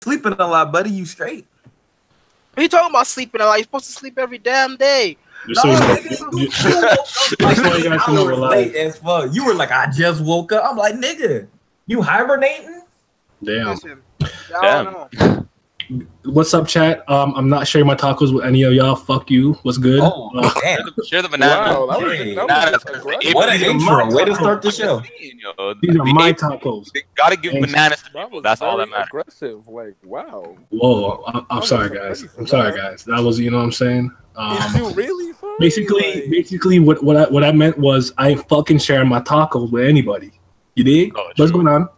sleeping a lot, buddy. You straight? What are you talking about sleeping a lot? You're supposed to sleep every damn day. No, late as fuck. You were like, I just woke up. I'm like, nigga, you hibernating? Damn. Listen, I don't know. What's up, chat? I'm not sharing my tacos with any of y'all. Fuck you. What's good? Oh, damn. Share the banana. Wow, What an intro. Way to start the show. These are my tacos. They gotta give bananas to people. That's all that matters. Aggressive. Like, wow. Whoa. I'm sorry, guys. I'm sorry, guys. That was, you know what I'm saying? Is you really sorry? Basically, what I meant was I ain't fucking sharing my tacos with anybody. You dig? Oh, what's going on?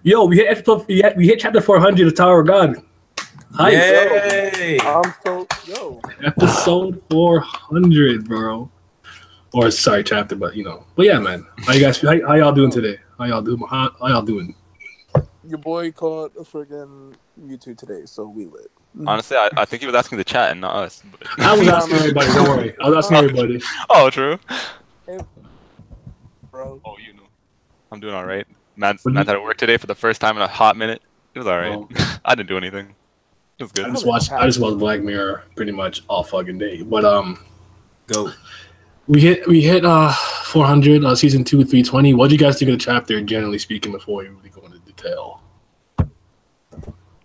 Yo, we hit chapter 400 of Tower of God. Hi. Yay! I'm so Episode 400, bro. Or sorry, chapter, but you know. But yeah, man. How you guys? How y'all doing today? How y'all doing? Your boy caught a friggin' YouTube today, so we lit. Honestly, I think he was asking the chat and not us. But... I was asking everybody. Don't worry. I was asking everybody. Oh, true. Hey, bro. Oh, you know. I'm doing all right. Man had to work today for the first time in a hot minute. It was all right. I didn't do anything. It was good. I just watched Black Mirror pretty much all fucking day. But go. We hit 400 season 2 320. What do you guys think of the chapter, generally speaking, before we really go into detail?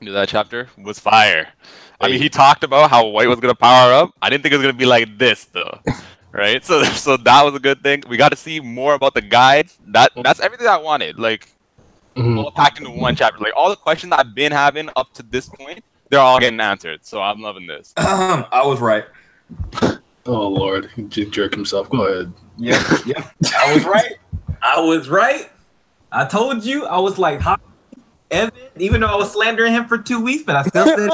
That chapter was fire. I mean, he talked about how White was gonna power up. I didn't think it was gonna be like this though. Right, so that was a good thing. We got to see more about the guides. That's everything I wanted. Like, all packed into one chapter. Like all the questions I've been having up to this point, they're all getting answered. So I'm loving this. I was right. Oh Lord, he just jerked himself. Go ahead. Yep. I was right. I told you. I was like, Evan, even though I was slandering him for 2 weeks, but I still said.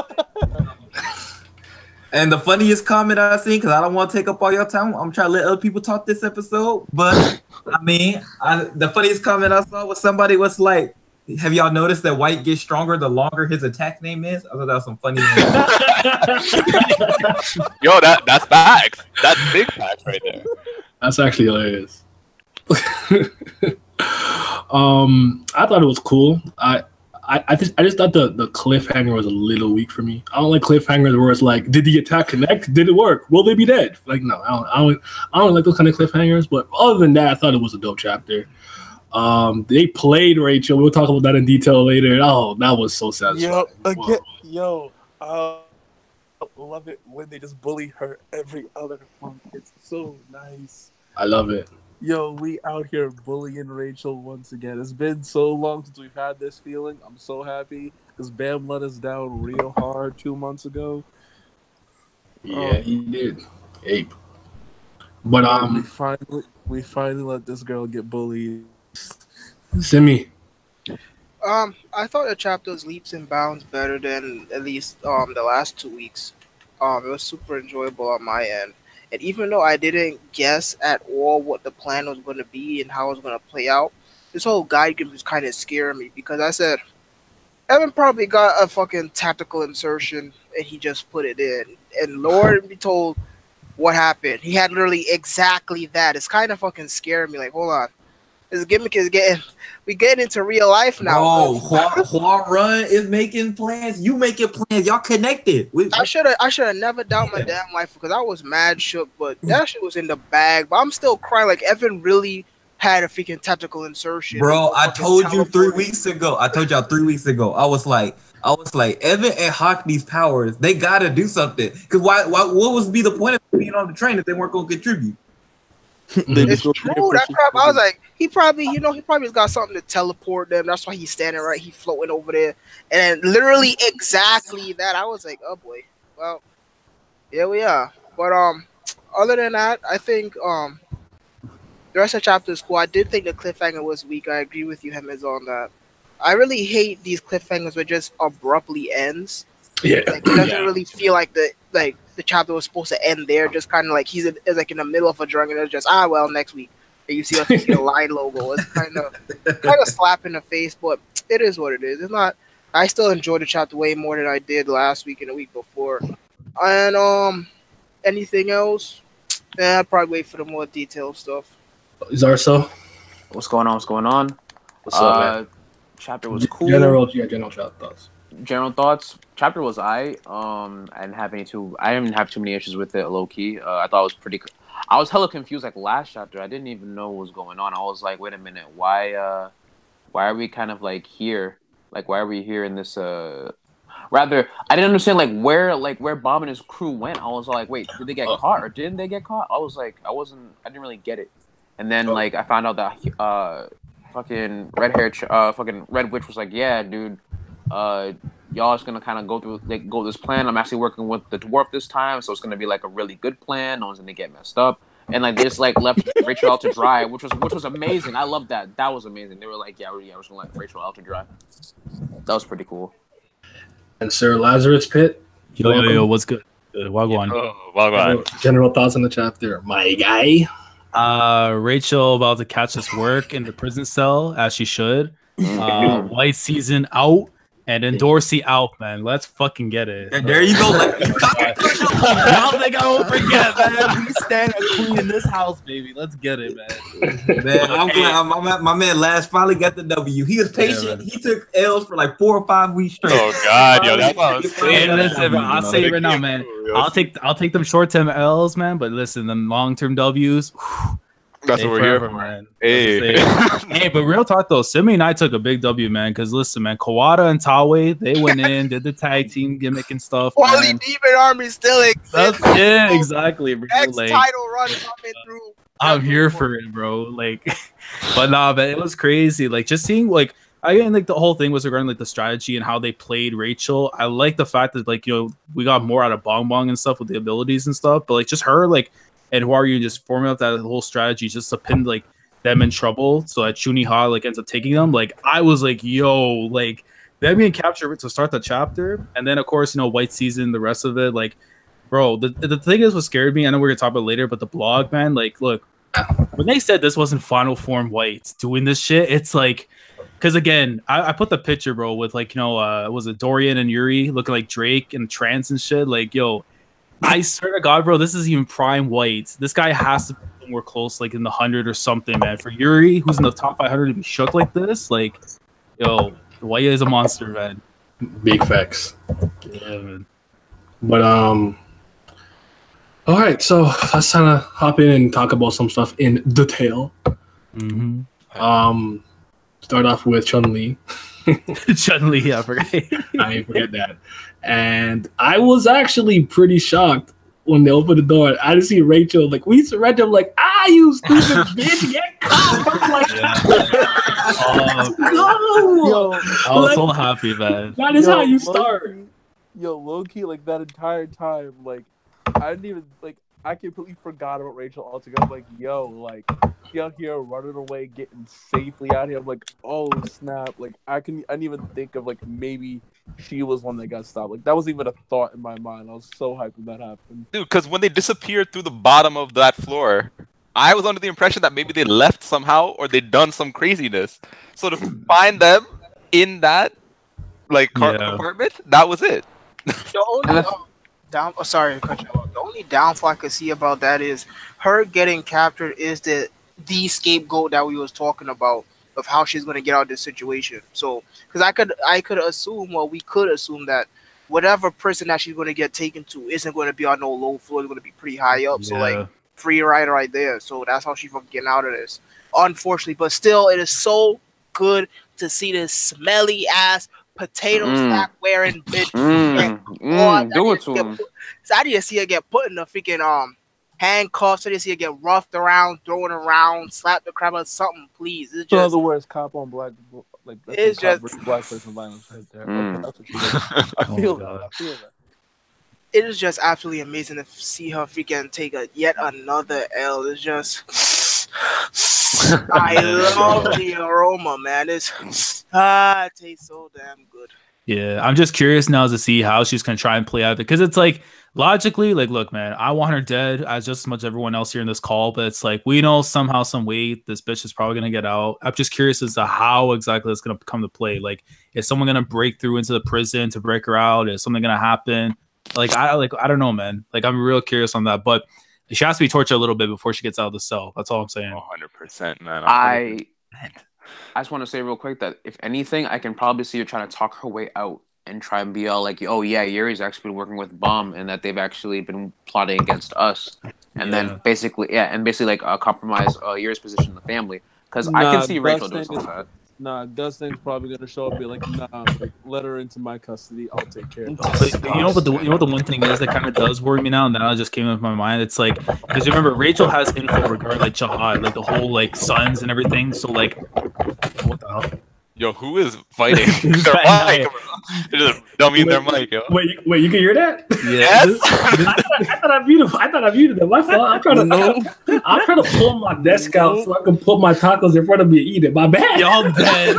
And the funniest comment I've seen, because I don't want to take up all your time, I'm trying to let other people talk this episode. But I mean, the funniest comment I saw was somebody was like, "Have y'all noticed that White gets stronger the longer his attack name is?" I thought that was some funny. Yo, that's facts. That's big facts right there. That's actually hilarious. I thought it was cool. I just thought the cliffhanger was a little weak for me. I don't like cliffhangers where it's like, did the attack connect? Did it work? Will they be dead? Like, no, I don't like those kind of cliffhangers. But other than that, I thought it was a dope chapter. They played Rachel. We'll talk about that in detail later. Oh, that was so satisfying. I love it when they just bully her every other month. It's so nice. I love it. Yo, we out here bullying Rachel once again. It's been so long since we've had this feeling. I'm so happy because Bam let us down real hard 2 months ago. Yeah, he did. Ape. But we finally let this girl get bullied. Simi. I thought the chapter was leaps and bounds better than at least the last 2 weeks. It was super enjoyable on my end. And even though I didn't guess at all what the plan was going to be and how it was going to play out, this whole guide game was kind of scaring me because I said, Evan probably got a fucking tactical insertion and he just put it in. And Lord be told what happened. He had literally exactly that. It's kind of fucking scaring me. Like, hold on. This gimmick is we getting into real life now. Oh, Hua Run is making plans. You making plans. Y'all connected. I should have never doubted my damn life because I was mad shook, but that shit was in the bag. But I'm still crying. Like Evan really had a freaking tactical insertion. Bro, I told you 3 weeks ago. I told y'all 3 weeks ago. I was like, Evan and Hawk these powers. They gotta do something. Cause what would be the point of being on the train if they weren't gonna contribute? It's true. That crap. I was like, he probably has got something to teleport them. That's why he's standing right. He's floating over there, and then literally exactly that. I was like, oh boy. Well, here we are. But other than that, I think the rest of the chapter is cool. I did think the cliffhanger was weak. I agree with you, Hemiz, on that. I really hate these cliffhangers where it just abruptly ends. Yeah, like, it doesn't really feel like the chapter was supposed to end there. Just kind of like he's like in the middle of a drunk and it's just well next week. And you see the line logo. It's kind of slap in the face, but it is what it is. It's not. I still enjoy the chapter way more than I did last week and the week before. And anything else? I'd probably wait for the more detailed stuff. Zarso, what's going on? What's up, man? Chapter was cool. General thoughts. General thoughts. Chapter was I didn't have too many issues with it, low key. I thought it was pretty. I was hella confused like last chapter. I didn't even know what was going on. I was like, wait a minute, why are we kind of like here? Like, why are we here in this? Rather, I didn't understand like where Bob and his crew went. I was like, wait, did they get caught or didn't they get caught? I was like, I didn't really get it. And then like I found out that fucking fucking Red Witch was like, yeah, dude, y'all is gonna kind of go this plan. I'm actually working with the dwarf this time, so it's gonna be like a really good plan. No one's gonna get messed up. And like they just like left Rachel out to dry, which was amazing. I love that. That was amazing. They were like, yeah, we're just gonna let Rachel out to dry. That was pretty cool. And Sir Lazarus Pit. Yo, what's good? Wagwan. General thoughts on the chapter, my guy. Rachel about to catch this work in the prison cell as she should. White season out. And then Dorsey out, man. Let's fucking get it. And there you go. Y'all think I won't forget, man? We stand a queen in this house, baby. Let's get it, man. Man, I'm glad my man Lash finally got the W. He was patient. He took L's for like 4 or 5 weeks straight. Oh God, yo, that's what I was saying. Hey, listen, I'll say it right now, man. I'll take them short-term L's, man. But listen, them long-term W's. Whew, that's what we're here for, man. Hey, hey, but real talk though, Simi and I took a big W, man. Because listen, man, Kawada and Tawe, they went in, did the tag team gimmick and stuff. Holy Demon Army still exists. Yeah, exactly, bro. Next like, title run coming through. I'm here for it, bro. Like, but nah, but it was crazy. Like, just seeing like. Again, like the whole thing was regarding like the strategy and how they played Rachel. I like the fact that like, you know, we got more out of Bong Bong and stuff with the abilities and stuff, but like just her like and who are you just forming up that whole strategy just to pin like them in trouble so that Chuniha like ends up taking them. Like I was like, yo, like that being captured to start the chapter, and then of course, you know, White Season, the rest of it, like bro, the thing is what scared me. I know we're gonna talk about it later, but the blog, man, like look, when they said this wasn't final form White doing this shit, it's like because again, I put the picture, bro, with like, you know, was it Dorian and Yuri looking like Drake and trance and shit. Like, yo, I swear to God, bro, this is even prime White. This guy has to be somewhere close, like in the 100 or something, man. For Yuri, who's in the top 500, to be shook like this, like, yo, White is a monster, man. Big facts. Yeah, man. But all right, so let's kind of hop in and talk about some stuff in detail. Mm-hmm. Start off with Chun-Li. Chun-Li, yeah, I forget. I ain't forget that. And I was actually pretty shocked when they opened the door. I didn't see Rachel. Like, we surrendered. I'm like, you stupid bitch, get caught. I'm like, no. Yo, I was so happy, man. That is how you start. Low-key, like, that entire time, like, I didn't even, like, I completely forgot about Rachel altogether. I'm like, yo, like, she out here running away, getting safely out here. I'm like, oh, snap. Like, I didn't even think of, like, maybe she was one that got stopped. Like, that was even a thought in my mind. I was so hyped when that happened. dude, because when they disappeared through the bottom of that floor, I was under the impression that maybe they left somehow or they'd done some craziness. So to find them in that, like, compartment, that was it. The only the only downfall I could see about that is her getting captured is the scapegoat that we was talking about of how she's going to get out of this situation. So, because I could assume, well, we could assume that whatever person that she's going to get taken to isn't going to be on no low floor, it's going to be pretty high up. So, like, free ride right there. So that's how she's fucking getting out of this. Unfortunately, but still, it is so good to see this smelly ass potato sack wearing bitch. Do it to him. So I didn't see her get put in the freaking handcuffs. I didn't see her get roughed around, thrown around, slapped the crap out of something. Please, it's just. In other words, cop on black, like it's just black person violence right there. That's what she did. I feel that. It is just absolutely amazing to see her freaking take yet another L. It's just. I love the aroma, man. It tastes so damn good. Yeah, I'm just curious now to see how she's gonna try and play out because it's like logically, like, look, man, I want her dead as just as much as everyone else here in this call, but it's like we know somehow, some way, this bitch is probably gonna get out. I'm just curious as to how exactly it's gonna come to play. Like, is someone gonna break through into the prison to break her out? Is something gonna happen? I don't know, man. Like, I'm real curious on that, but she has to be tortured a little bit before she gets out of the cell. That's all I'm saying. 100%, man. I just want to say real quick that if anything, I can probably see her trying to talk her way out and try and be all like, "Oh yeah, Yuri's actually been working with Bomb, and that they've actually been plotting against us." And then basically, like compromise Yuri's position in the family. Because I can see Rachel doing something like that. Nah, Dustin's probably gonna show up and be like, nah, like, let her into my custody. I'll take care of But you know what the one thing is that kind of does worry me now, and that just came into my mind. It's like, because remember, Rachel has info regarding like Jahad, like the whole like sons and everything. So like, what the hell? Yo, who is fighting? Their mic. They're just dummying their mic, yo. Wait, you can hear that? Yes. I thought I muted them. My fault. I'm trying to pull my desk out so I can put my tacos in front of me and eat it. My bad. Y'all dead.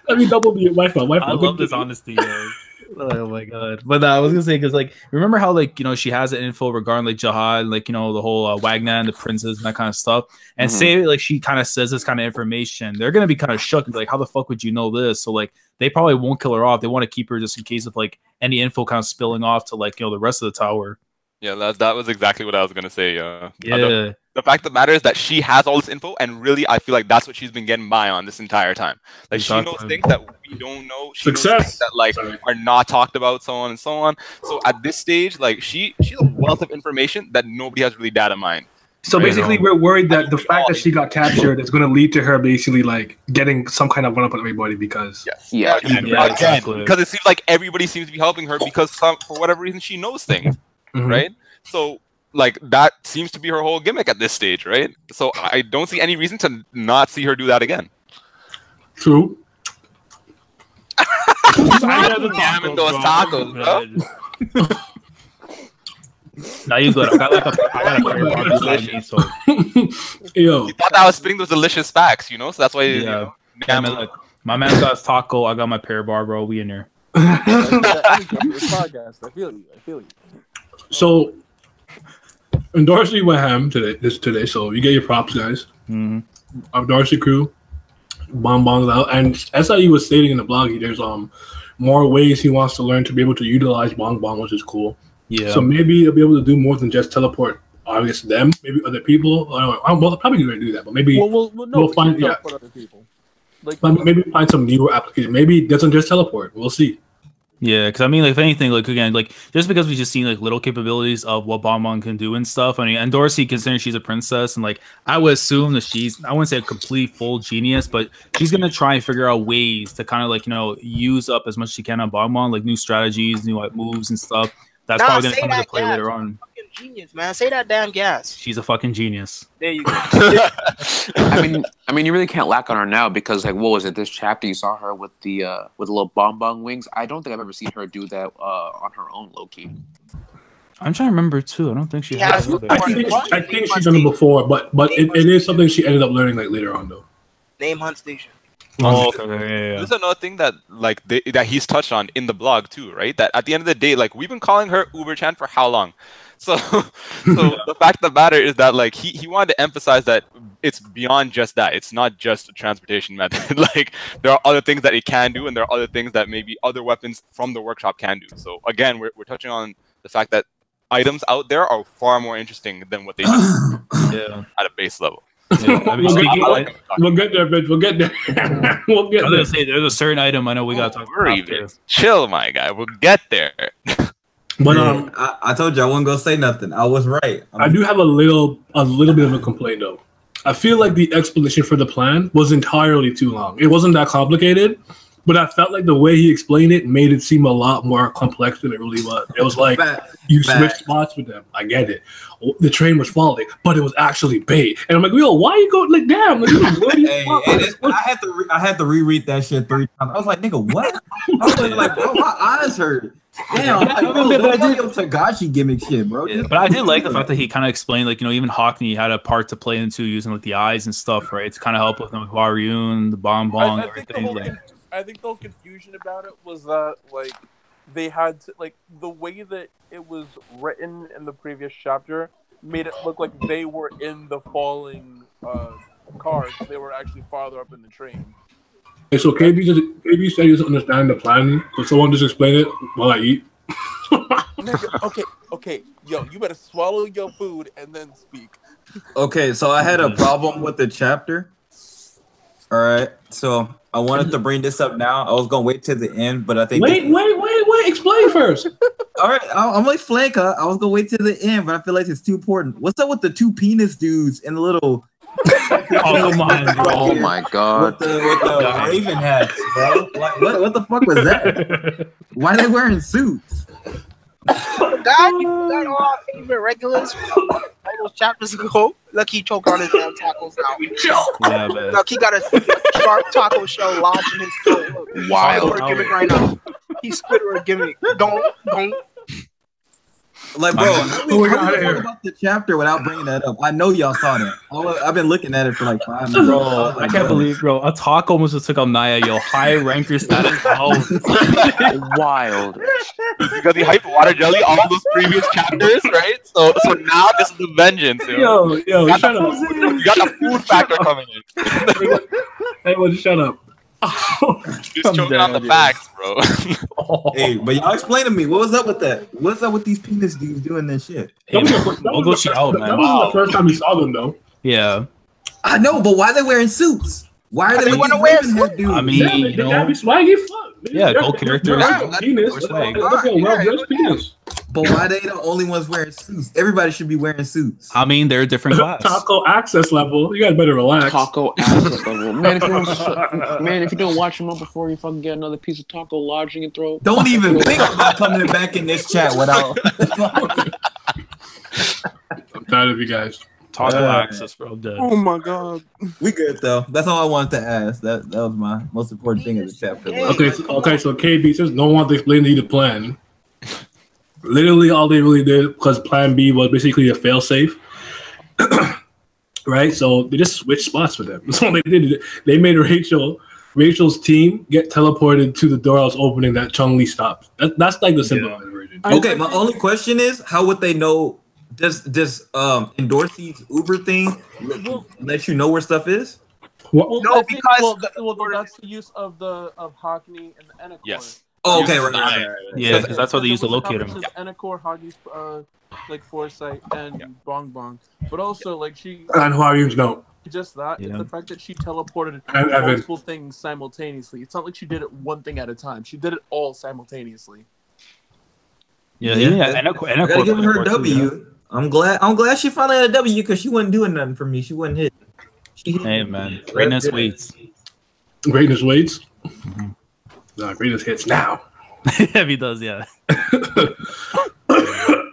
Let me double mute. My fault. I love this honesty, yo. Oh my god! But I was gonna say, because like, remember how like, you know, she has the info regarding like Jahad, like, you know, the whole Wagner and the princess and that kind of stuff, and say like she kind of says this kind of information, they're gonna be kind of shook and be like, how the fuck would you know this? So like, they probably won't kill her off. They want to keep her just in case of like any info kind of spilling off to like, you know, the rest of the tower. Yeah, that was exactly what I was gonna say. Yeah. The fact of the matter is that she has all this info, and really, I feel like that's what she's been getting by on this entire time. Like, she knows things that we don't know. She knows things that like are not talked about, so on and so on. So at this stage, like, she's a wealth of information that nobody has really data mined. So basically, we're worried that the fact that she got captured is going to lead to her basically like getting some kind of one up on everybody because again, because it seems like everybody seems to be helping her because for whatever reason she knows things, right? So like that seems to be her whole gimmick at this stage, right? So I don't see any reason to not see her do that again. True. Damn those tacos, bro. Now you good. I got a pair of barbecue, so Yo, You thought I was spitting those delicious facts, you know? So that's why you know, man, look, my man got his taco, I got my pear bar, bro. We in there. podcast. I feel you. So Darcy went ham today, so you get your props, guys. Our Darcy crew, bongs out, and as he was stating in the blog, there's more ways he wants to learn to be able to utilize bong, which is cool. Yeah. So maybe he'll be able to do more than just teleport. Obviously, them, maybe other people. I'm probably going to do that, but maybe we'll find other people. Like, maybe find some newer application. Maybe it doesn't just teleport. We'll see. Yeah, because I mean, like, if anything, like, again, like, just because we've just seen like little capabilities of what Bonbon can do and stuff. I mean, and Dorsey, considering she's a princess, and like, I would assume that she's, I wouldn't say a complete full genius, but she's gonna try and figure out ways to kind of like, you know, use up as much as she can on Bonbon, like new strategies, new like moves and stuff. That's probably gonna come into play later on. Genius, man. Say that damn gas. She's a fucking genius. There you go. I mean, you really can't lack on her now because, like, what was it? This chapter you saw her with the little bonbon wings. I don't think I've ever seen her do that on her own, low key. I'm trying to remember too. I don't think she has. I think she's done it before, but it is something she ended up learning like later on though. Name hunt station. Oh, okay, yeah. There's another thing that like that he's touched on in the blog too, right? That at the end of the day, like we've been calling her Uber-chan for how long? So the fact of the matter is that like he wanted to emphasize that it's beyond just that. It's not just a transportation method. Like there are other things that it can do, and there are other things that maybe other weapons from the workshop can do. So again, we're touching on the fact that items out there are far more interesting than what they do at a base level. Yeah, I mean, we'll get there, bitch. We'll get there. We'll get there. I was gonna say there's a certain item I know we got to talk about. Chill, my guy. We'll get there. But I told you I wasn't gonna say nothing. I was right. I do have a little bit of a complaint though. I feel like the explanation for the plan was entirely too long. It wasn't that complicated, but I felt like the way he explained it made it seem a lot more complex than it really was. It was like you switch spots with them. I get it. The train was falling, but it was actually bait. And I'm like, yo, why you going like damn? Like, I had to reread that shit 3 times. I was like, nigga, what? I was like, bro, my eyes hurt. Damn, Tagashi gimmick shit, bro. Yeah, but I did like the fact that he kind of explained, like, you know, even Hockney had a part to play into using like the eyes and stuff, right? To kind of help with them with Waryun, the bonbon, everything. I think the whole confusion about it was that like they had to, like the way that it was written in the previous chapter made it look like they were in the falling cars. They were actually farther up in the train. Hey, so KB said he doesn't understand the plan. So someone just explain it while I eat. Nigga, okay, yo, you better swallow your food and then speak. Okay, so I had a problem with the chapter. All right. So I wanted to bring this up now. I was gonna wait till the end, but I think Wait. Explain first. All right, I'm like Flanka. I was gonna wait till the end, but I feel like it's too important. What's up with the two penis dudes in the little? Oh come on, bro. Oh my god. With the raven hats, bro. Like, what the fuck was that? Why are they wearing suits? That all our favorite regulars all those chapters ago. Look, he choked on his damn tacos now. Yeah, man. Look, he got a sharp taco shell lodged in his throat. Look, Wild. Squidward gimmick right now. He's Squidward gimmick. Don't. Like, bro, how do you outta talk here. about the chapter without bringing that up? I know y'all saw that. I've been looking at it for like 5 minutes. Bro, I can't believe, bro. A taco almost just took out Naya, yo. High ranker status. Oh, Wild. Because he hyped water jelly all those previous chapters, right? So now this is the vengeance. Yo, You shut up. got the food factor coming in. Everyone, shut up. Just choking on the facts, bro. Hey, but y'all explain to me what was up with that? What's up with these penis dudes doing this shit? hey, man, we'll go cheat out, That man. was the first time we saw them, though. Yeah. I know, but why are they wearing suits? Why are they They with wanna these wear raven head dudes? I mean, Yeah, you they gotta know, be swaggy. Fuck. Yeah, go characters. Penis. Or swag. Well-dressed penis. But why they the only ones wearing suits? Everybody should be wearing suits. I mean, they're a different class. Taco access level. You guys better relax. Taco access level. Man, if you don't watch him up before you fucking get another piece of taco lodged in your throat. Don't even think about coming back in this chat without. I'm tired of you guys. Taco access, bro. Dead. Oh my god. We good though. That's all I wanted to ask. That was my most important thing of the chapter. So KB says no one wants to explain to you the plan. Literally, all they really did, because Plan B was basically a failsafe, right? So they just switched spots with them. That's all they did. They made Rachel's team get teleported to the door I was opening that Chung-Li stopped. That's like the simplified version. Okay, my only question is, how would they know? Does Endorsee's Uber thing let you know where stuff is? Well, No, I think, because- that's the use of Hockney and the Enacor. Yes. Oh, okay, right. Yeah, because that's how they used to locate him. Enacor, Hockney's like Foresight and Bong Bong, but also like she And who are you to know? just that Yeah. the fact that she teleported And Evan. multiple things simultaneously. It's not like she did it one thing at a time. She did it all simultaneously. Yeah, I gotta give her a W. I'm glad she finally had a W because she wasn't doing nothing for me. She wasn't hit. Hey, man. Greatness waits. Greatness waits. Nah, greatness hits now. If he does, yeah.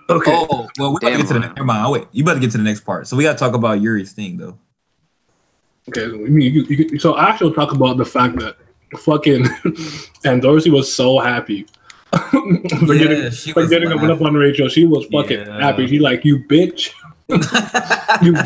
Okay. Oh, well, we better get to the next. Never mind. Wait, you better get to the next part. So we gotta talk about Yuri's thing, though. Okay. So I actually talk about the fact that fucking and Dorsey was so happy. for she getting was up on Rachel. She was fucking happy. She like, you bitch.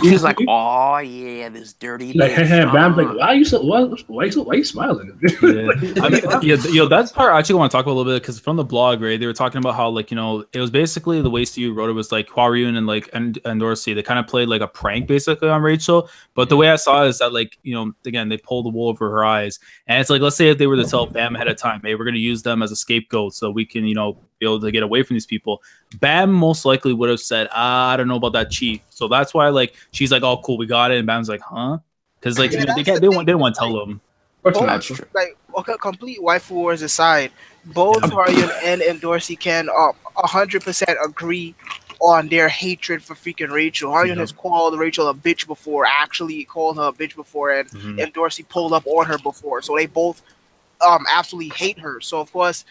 She's like, oh yeah, this dirty. Like, bitch. hey, Bam's like, why are you so? Why are you smiling? Yeah. I mean, that's part I actually want to talk about a little bit because from the blog, right, they were talking about how like it was basically the way Steve wrote it was like Hwaryun and like and Dorsey, they kind of played like a prank basically on Rachel. But the way I saw it is that like again they pulled the wool over her eyes, and it's like let's say if they were to tell Bam ahead of time, hey, we're gonna use them as a scapegoat so we can be able to get away from these people. Bam most likely would have said, I don't know about that chief. So that's why like she's like, oh cool, we got it, and Bam's like, huh? Because like they didn't want to tell them. That's true. Like, okay, complete waifu wars aside, both Hwaryun and Dorsey can 100% agree on their hatred for freaking Rachel. Hwaryun has called Rachel a bitch before, actually called her a bitch before, and Dorsey pulled up on her before. So they both absolutely hate her. So of course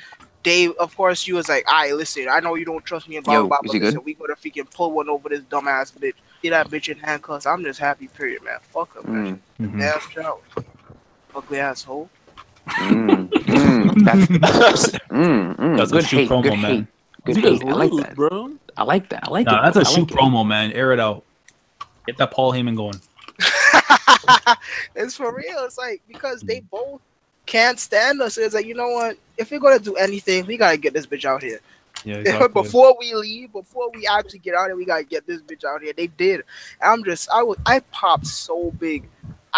she was like, "Alright, listen, I know you don't trust me, and blah blah blah. Listen, we gonna freaking pull one over this dumbass bitch. Get that bitch in handcuffs. I'm just happy, period, man. Fuck her, man. Damn shout, ugly asshole." That's a shoot promo, man. Good hate. I like that, bro. I like that. That's a shoot promo, man. Air it out. Get that Paul Heyman going. It's for real. It's like because they both can't stand us. It's like, you know what? If we're gonna do anything, we gotta get this bitch out here. Yeah, exactly. Before we leave, before we actually get out here, we gotta get this bitch out here. They did. I popped so big.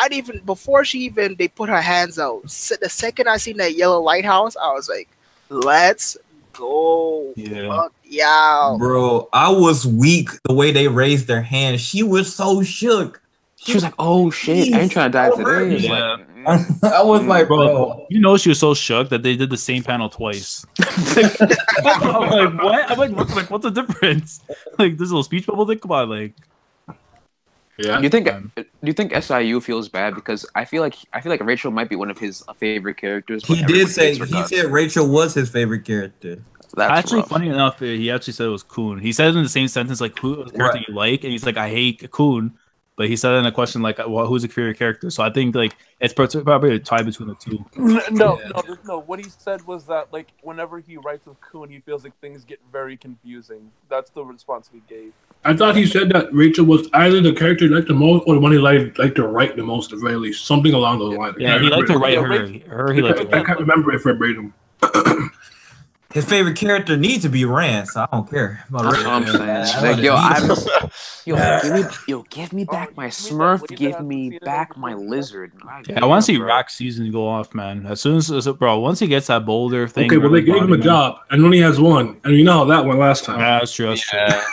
They put her hands out. The second I seen that yellow lighthouse, I was like, let's go. Yeah. Bro, I was weak the way they raised their hands. She was so shook. She was like, "Oh shit, I ain't trying to die today." It's Yeah. like, I was like, bro. You know, she was so shook that they did the same panel twice. I'm like, what? What's the difference? Like, this little speech bubble thing. Come on, like. Yeah. do you think SIU feels bad because I feel like Rachel might be one of his favorite characters. But He everyone did say hates her he guts. said Rachel was his favorite character. That's Actually, rough. funny enough, he actually said it was Kun. He said it in the same sentence, like, who was the character Right. you like? And he's like, I hate Kun. But he said it in a question like, well, who's your favorite character? So I think like it's probably a tie between the two. No. What he said was that like whenever he writes with Kun, he feels like things get very confusing. That's the response he gave. I thought he said that Rachel was either the character he liked the most or the one he liked to write the most, at the very least. Something along those lines. Yeah, he liked to write her. He liked to I write. can't remember if I read him. His favorite character needs to be Rand, so I don't care. That's what I'm saying. Like, give me back my Smurf. Give me back my lizard. Yeah, I want to see Rack's season go off, man. As soon as bro, once he gets that boulder thing. Okay, well, they gave him a job, and only has one. And you know how that went last time. Yeah, that's true. That's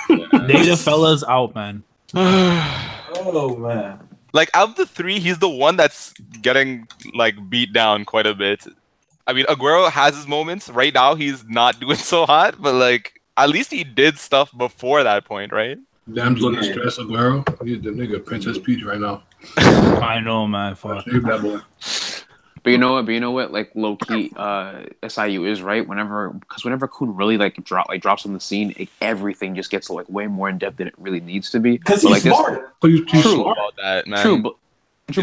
true. Native fellas out, man. Oh man. Like, out of the three, he's the one that's getting like beat down quite a bit. I mean, Aguero has his moments. Right now, he's not doing so hot, but like, at least he did stuff before that point, right? Damsel in distress, Aguero. He's the nigga Princess Peach right now. I know, man. Fuck. Save that boy. But you know what? Like low key, SIU is right. Whenever Kun really drops on the scene, everything just gets like way more in depth than it really needs to be. Because he's smart. He's True. smart. About that, man. True, but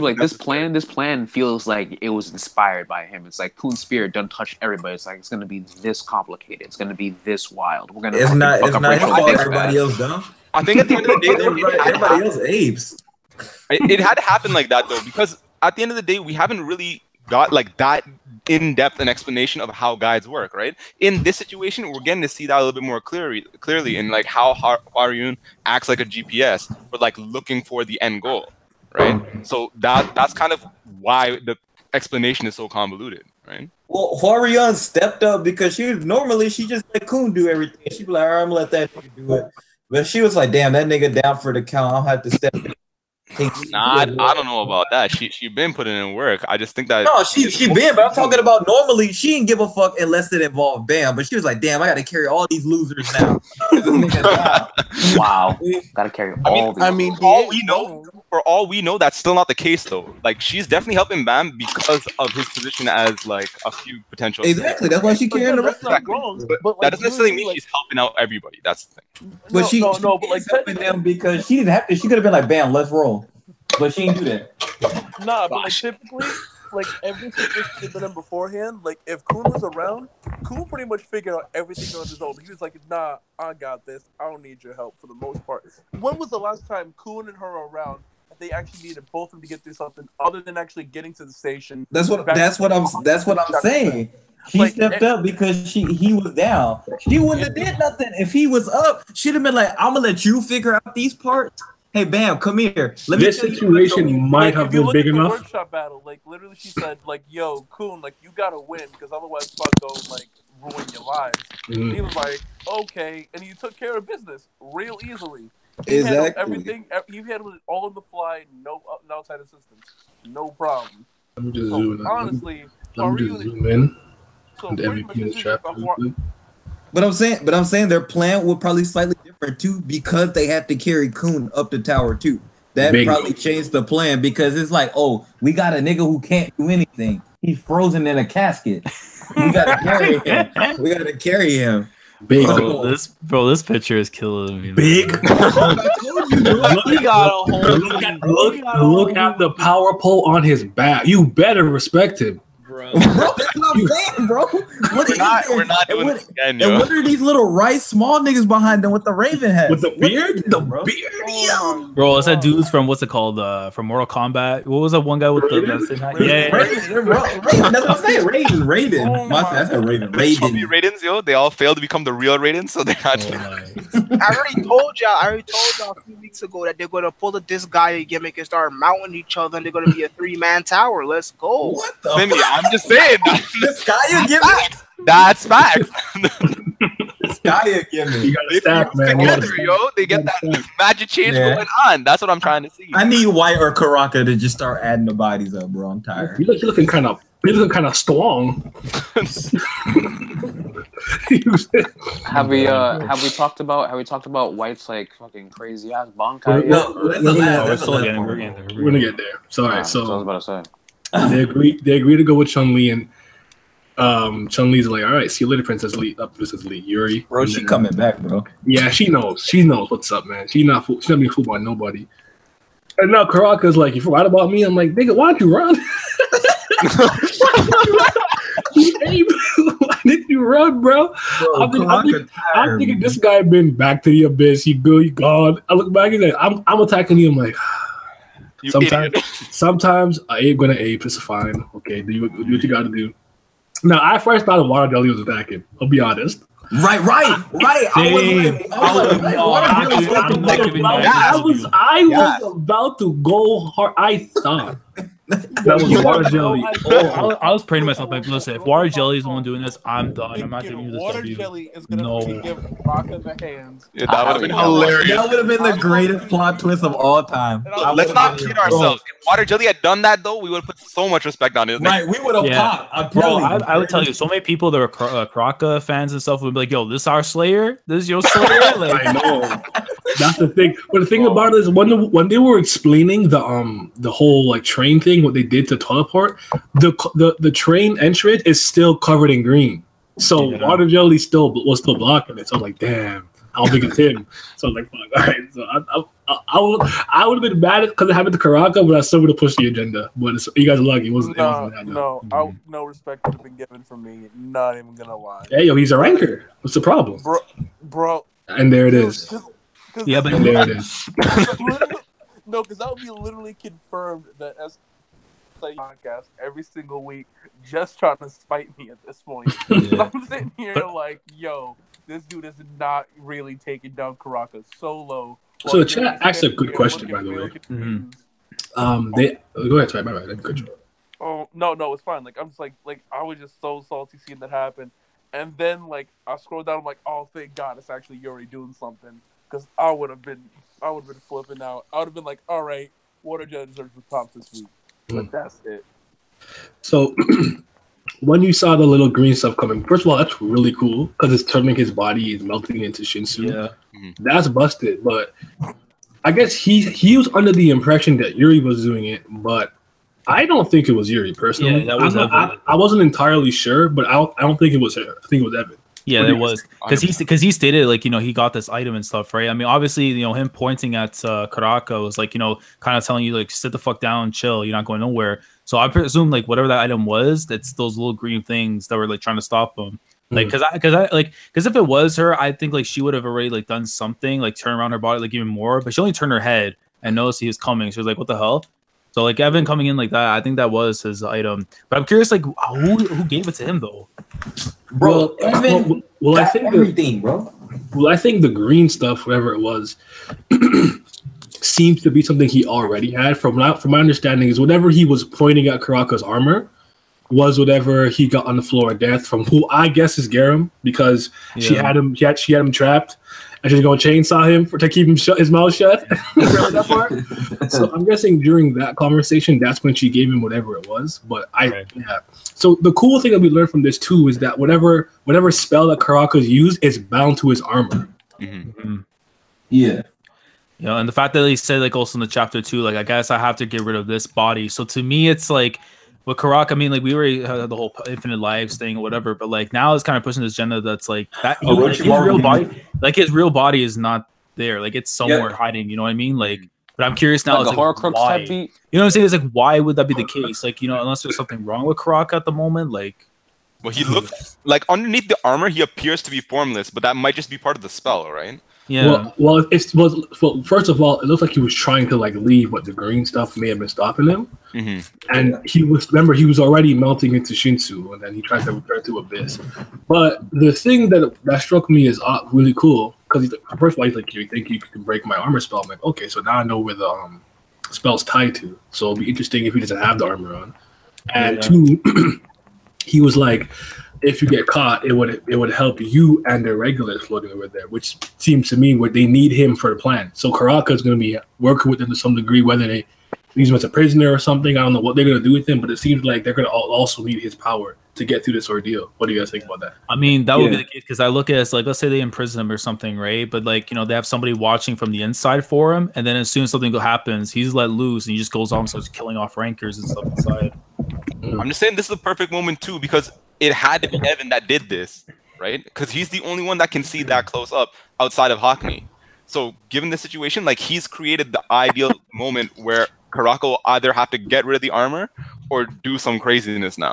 like this plan feels like it was inspired by him. It's like Kun's spirit doesn't touch everybody. It's like it's gonna be this complicated. It's gonna be this wild. We're gonna. It's not his Rachel fault. this Everybody bad. else dumb. I think at the end of the day, though, Everybody else apes. it had to happen like that, though, because at the end of the day, we haven't really got like that in-depth an explanation of how guides work, right? In this situation, we're getting to see that a little bit more clearly in like how Haryun acts like a GPS for like looking for the end goal, right? So that's kind of why the explanation is so convoluted, right? Well, Haryun stepped up because she just let Kun do everything. She'd be like, all right, I'm gonna let that nigga do it. But she was like, damn, that nigga down for the count. I'll have to step in. Nah, I don't know about that. She been putting in work. I just think that No, she been, but I'm talking about normally she didn't give a fuck unless it involved Bam. But she was like, damn, I gotta carry all these losers now. Wow, gotta carry all. For all we know, that's still not the case though. Like, she's definitely helping Bam because of his position as like a few potential. Exactly, that's why she carrying the rest. Not wrong, But that doesn't necessarily mean she's helping out everybody. That's the thing. But she's but like helping them because she didn't have to. She could have been like, Bam, let's roll. But she didn't do that. nah, but like typically, like every situation they've been in beforehand, like if Kun was around, Kun pretty much figured out everything on his own. He was like, nah, I got this. I don't need your help for the most part. When was the last time Kun and her were around? They actually needed both of them to get through something other than actually getting to the station. That's what I'm saying. She Like, stepped up because he was down. She wouldn't have did nothing if he was up. She'd have been like, I'm gonna let you figure out these parts. Hey, Bam, come here. This situation might have if you been look big at the enough. workshop battle, like literally, she said, like, "Yo, Kun, like you gotta win because otherwise, fuck go like ruin your lives." And he was like, "Okay," and he took care of business real easily. He handled everything. He handled it all on the fly, no outside assistance, no problem. Let me just So, zoom in. honestly, Let me just zoom in. so The pretty MVP much in this this is chapter. But I'm saying their plan would probably slightly different too because they had to carry Kun up the tower too. That Bingo. probably changed the plan because it's like, oh, we got a nigga who can't do anything. He's frozen in a casket. We gotta carry him. We gotta carry him. Big. This picture is killing me. Big. He got a whole. Look at the power pole on his back. You better respect him. Bro, that's what I'm saying, bro. What is this? We're not doing this again, And yo. what are these little rice small niggas behind them with the raven heads? With the beard? The bro? beard? Oh, Bro, it's that dude's from what's it called? From Mortal Kombat. What was that one guy with the same hat? Yeah. Raven, that's what I'm saying. Raven. Oh That's a Raven. Chubby Raidens, yo, they all failed to become the real Raidens, so they're not. I already told y'all a few weeks ago that they're gonna pull the Disgaea gimmick and start mounting each other, and they're gonna be a 3-man tower. Let's go. What the Maybe, I'm just saying. This guy you give me? That's facts. Gaia gimmick. You got to They stack, fuse man. You gotta together, stack. yo. They get that magic change Yeah. going on. That's what I'm trying to see. I need White or Karaka to just start adding the bodies up, bro. I'm tired. You're looking kind of strong. Have we talked about White's like fucking crazy ass Bankai? No, that's the Oh, last. we're That's the still last getting, part. we're getting there. We're gonna get there. So, all right, So I was so about to say. they agree to go with Chun-Li, and Chun-Li's like, all right, see you later, Princess Lee. Princess Lee, Yuri. Bro, And she then- coming back, bro. Yeah, she knows. She knows what's up, man. She's not being fooled by nobody. And now Karaka's like, you forgot about me? I'm like, nigga, why don't you run? Why didn't you run, bro? I'm thinking this guy been back to the abyss. He good, he gone. I look back and like, I'm attacking you. I'm like, You sometimes, idiot. sometimes I ain't gonna ape. It's fine. Okay, do what you gotta do. Now, I first thought Water Jelly was attacking. I'll be honest. Right. I was about to go hard. I thought that was Water Jelly. I was praying to myself, like, listen, if Water Jelly is the one doing this, I'm done. I'm not giving you this Water W. Jelly is gonna No. give Raka the hands. Yeah, that would have been That hilarious. That would have been the greatest plot twist of all time. Let's not kid ourselves. If Water Jelly had done that, though, we would have put so much respect on his name. Right, we would have Yeah. popped. I'm Bro, telling you. I would tell you, so many people that are Karaka fans and stuff would be like, yo, this our Slayer? This is your Slayer? Like, I know. That's the thing. But the thing about it is when they were explaining the whole like train thing, what they did to teleport, the train entrance is still covered in green. So Yeah. Water Jelly was still blocking it. So I was like, damn, I don't think it's him. So I was like, fuck, all right. So I would have been mad because it happened to Karaka, but I still would have pushed the agenda. But you guys are lucky. It wasn't that. No respect would have been given from me. Not even gonna lie. Hey, yo, he's a ranker. What's the problem? Bro. And there it is. yeah, but And there it is. No, because that would be literally confirmed that as podcast every single week, just trying to spite me at this point. Yeah. I'm sitting here like, yo, this dude is not really taking down Karaka solo. So the chat asked a good question, by the way. They go ahead. Sorry, my bad. Good job. Oh no, it's fine. Like I'm just like I was just so salty seeing that happen, and then like I scrolled down. I'm like, oh, thank God, it's actually Yuri doing something. Because I would have been flipping out. I would have been like, all right, Water Jelly deserves the top this week. But that's it. So when you saw the little green stuff coming, first of all, that's really cool because it's turning his body, is melting into Shinsu. yeah. That's busted. But I guess he was under the impression that Yuri was doing it, but I don't think it was Yuri personally. Yeah, that was I wasn't entirely sure, but I don't think it was her. I think it was Evan. Yeah, it was because he stated like he got this item and stuff, right? I mean, obviously him pointing at Karaka was like kind of telling you like sit the fuck down, chill, you're not going nowhere. So I presume like whatever that item was, that's those little green things that were like trying to stop him. Like because if it was her, I think like she would have already like done something like turn around her body like even more, but she only turned her head and noticed he was coming. She was like, what the hell? So like Evan coming in like that, I think that was his item. But I'm curious like who gave it to him though. Bro, Evan I think everything, bro. Well, I think the green stuff, whatever it was, seems to be something he already had. From my understanding, is whatever he was pointing at Karaka's armor was whatever he got on the floor of death from who I guess is Garam, because she had him trapped, and she's gonna chainsaw him to keep him his mouth shut. That part. So I'm guessing during that conversation, that's when she gave him whatever it was. But yeah. So the cool thing that we learned from this too is that whatever spell that Karaka's used is bound to his armor. Mm-hmm. Yeah. You know, and the fact that he said like also in the chapter 2, like I guess I have to get rid of this body. So to me, it's like with Karaka, I mean, like we already had the whole infinite lives thing or whatever, but like now it's kind of pushing this agenda that's like that his real body is not there, like it's somewhere hiding. You know what I mean? Like, but I'm curious now. Like it's a Horcrux type beat. You know what I'm saying? It's like why would that be the case? Like unless there's something wrong with Karaka at the moment, like. Well, he looks like underneath the armor, he appears to be formless, but that might just be part of the spell, right? Yeah. Well, first of all, it looks like he was trying to like leave, but the green stuff may have been stopping him. Mm-hmm. And he was already melting into Shinsu, and then he tried to return to Abyss. But the thing that struck me is really cool because first of all, he's like, "You think you can break my armor spell?" I'm like, "Okay, so now I know where the spell's tied to." So it'll be interesting if he doesn't have the armor on. And two, he was like, if you get caught, it would help you and the regulars floating over there, which seems to me where they need him for the plan. So Karaka is going to be working with them to some degree, whether they use him as a prisoner or something. I don't know what they're going to do with him, but it seems like they're going to also need his power to get through this ordeal. What do you guys think about that? I mean, that would be the case because I look at it as like, let's say they imprison him or something, right? But like, you know, they have somebody watching from the inside for him, and then as soon as something happens, he's let loose and he just goes on and starts killing off rankers and stuff inside. I'm just saying this is the perfect moment too, because it had to be Evan that did this, right? Because he's the only one that can see that close up outside of Hackney. So given the situation, like he's created the ideal moment where Karaka will either have to get rid of the armor or do some craziness now.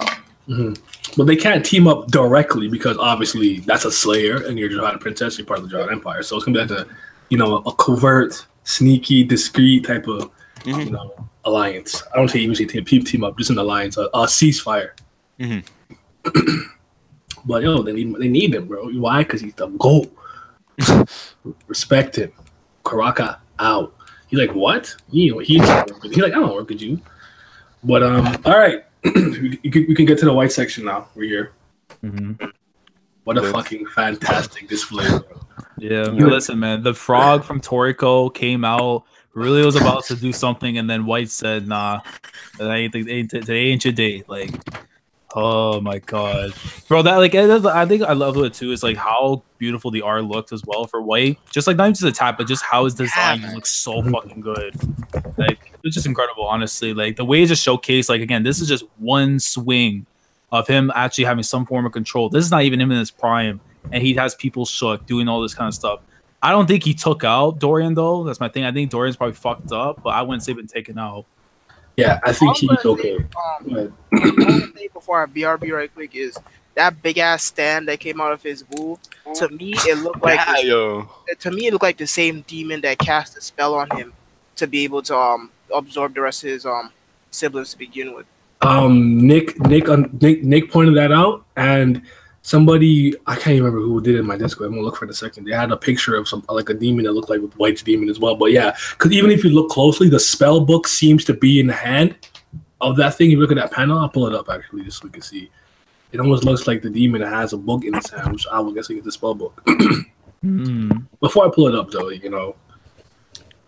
But they can't team up directly because obviously that's a Slayer and you're Jahad Princess, you're part of the Jahad Empire. So it's gonna be like a covert, sneaky, discreet type of alliance. I don't say even say team up, just an alliance, a ceasefire. But they need him, bro. Why? Because he's the GOAT. Respect him. Karaka out. He's like, what? He's like, I don't work with you. But all right. we can get to the white section now. We're here. What a fucking fantastic display, bro. Yeah, listen, man. The frog from Toriko came out, really was about to do something, and then White said, nah, today ain't your day. Like, oh my god, bro. That I think I love it too. Is like how beautiful the art looked as well for White. Just like not even just the tap, but just how his design just looks so fucking good. Like it's just incredible, honestly. Like the way it's just showcased. Like again, this is just one swing of him actually having some form of control. This is not even him in his prime, and he has people shook doing all this kind of stuff. I don't think he took out Dorian though. That's my thing. I think Dorian's probably fucked up, but I wouldn't say been taken out. Yeah, I think he's okay. Before I BRB right quick is that big ass stand that came out of his boo. To me, it looked like the same demon that cast a spell on him to be able to absorb the rest of his siblings to begin with. Nick pointed that out, and somebody, I can't even remember who did it in my Discord. I'm gonna look for it in a second. They had a picture of some like a demon that looked like with White's demon as well. But yeah, because even if you look closely, the spell book seems to be in the hand of that thing. You look at that panel. I'll pull it up actually just so we can see. It almost looks like the demon that has a book in its hand, which I would guess it's the spell book. Before I pull it up, though,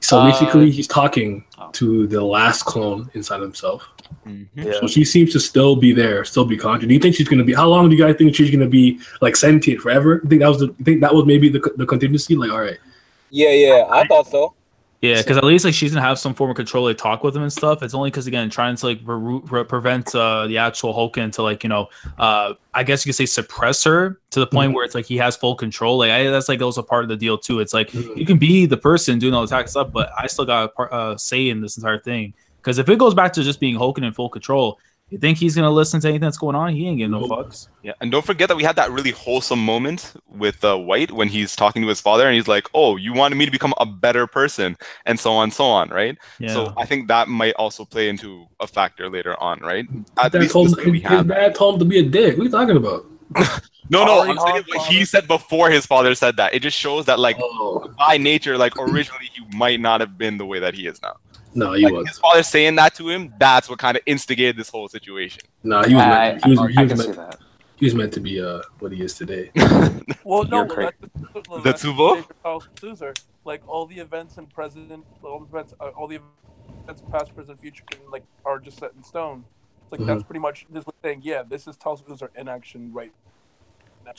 so basically he's talking to the last clone inside himself. So she seems to still be there, still be conscious. Do you think she's going to be? How long do you guys think she's going to be like sentient forever? You think that was maybe the contingency? Like, all right. Yeah, I thought so. Yeah, because at least like she's gonna have some form of control, like talk with him and stuff. It's only because again, trying to like prevent the actual Hoken to I guess you could say suppress her to the point where it's like he has full control. Like that's like also part of the deal too. It's like you can be the person doing all the attack stuff, but I still got a say in this entire thing. Because if it goes back to just being Hoken in full control, you think he's gonna listen to anything that's going on? He ain't getting no fucks. Yeah, and don't forget that we had that really wholesome moment with White when he's talking to his father, and he's like, "Oh, you wanted me to become a better person," and so on, right? Yeah. So I think that might also play into a factor later on, right? His dad told him to be a dick. What are you talking about? No, I'm saying what he said before his father said that. It just shows that, like, by nature, like originally he might not have been the way that he is now. No, he was. His father saying that to him, that's what kind of instigated this whole situation. No, he was meant to be what he is today. Well, no, the Tsubo? Like all the events in present, all the events past, present, future are just set in stone. It's like that's pretty much this was saying, yeah, this is Tsubo's in action right now.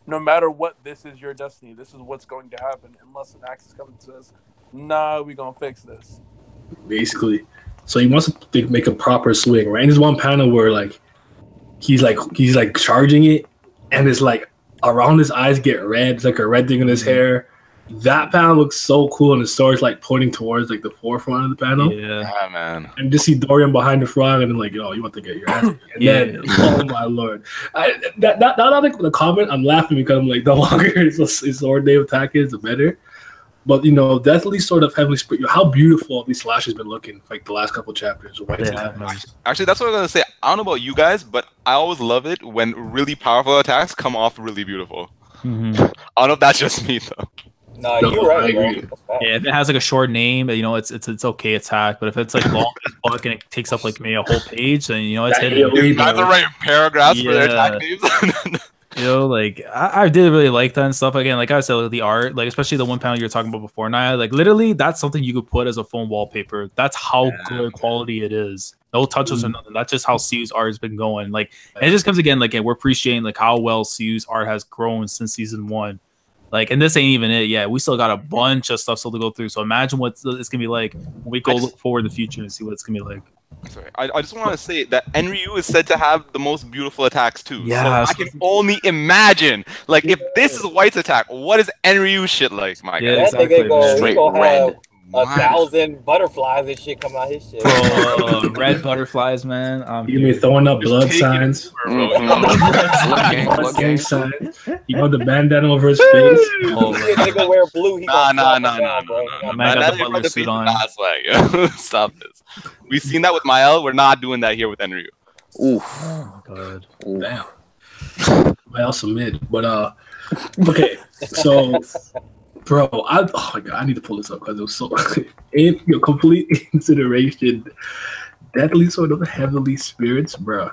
No matter what, this is your destiny. This is what's going to happen unless an Axis comes and says, nah, we're gonna fix this. Basically, so he wants to make a proper swing, right? And there's one panel where he's charging it, and it's like around his eyes get red. It's like a red thing in his hair. That panel looks so cool, and the sword's like pointing towards like the forefront of the panel. Yeah, man. And just see Dorian behind the frog, and then like, oh, you want to get your ass? And then, oh my lord, the comment, I'm laughing because I'm like, the longer his sword name attack is, the better. But definitely sort of heavily split. How beautiful these slashes been looking like the last couple chapters. Actually, that's what I was gonna say. I don't know about you guys, but I always love it when really powerful attacks come off really beautiful. I don't know if that's just me though. No, you're right. Yeah, if it has like a short name, it's okay attack. But if it's like long as fuck and it takes up like maybe a whole page, then it's hidden. That's the right paragraphs for their attack names. You know, like I did really like that and stuff. Again, like I said, like, the art, like especially the one panel you were talking about before, Naya, like literally that's something you could put as a phone wallpaper. That's how good quality it is. No touches or nothing. That's just how CU's art has been going. Like, and it just comes again, like we're appreciating like how well CU's art has grown since season 1. Like, and this ain't even it yet. We still got a bunch of stuff still to go through. So imagine what it's gonna be like when we go look forward to the future and see what it's gonna be like. Sorry, I just want to say that Enryu is said to have the most beautiful attacks too. Yeah, so I can only imagine, like, if this is White's attack, what is Enryu shit like, my Yeah, guy? exactly, That nigga man. he Straight gonna have red. 1,000 butterflies and shit come out his shit. Bro, red butterflies, man. You mean throwing up blood taking signs? Blood gang. Signs. You got the bandana over his face. Oh, If nigga wear blue, he Nah, gonna nah, slap him down, bro. Man got That the is butler the suit face on. not swag, yo. Stop this. We've seen that with Mael. We're not doing that here with Enryu. Oof. Oh, God. Oof. Damn. I'll submit. But okay. So, bro, oh my god, I need to pull this up because it was so in your complete consideration. Deadly Sword of the Heavenly Spirits, bro.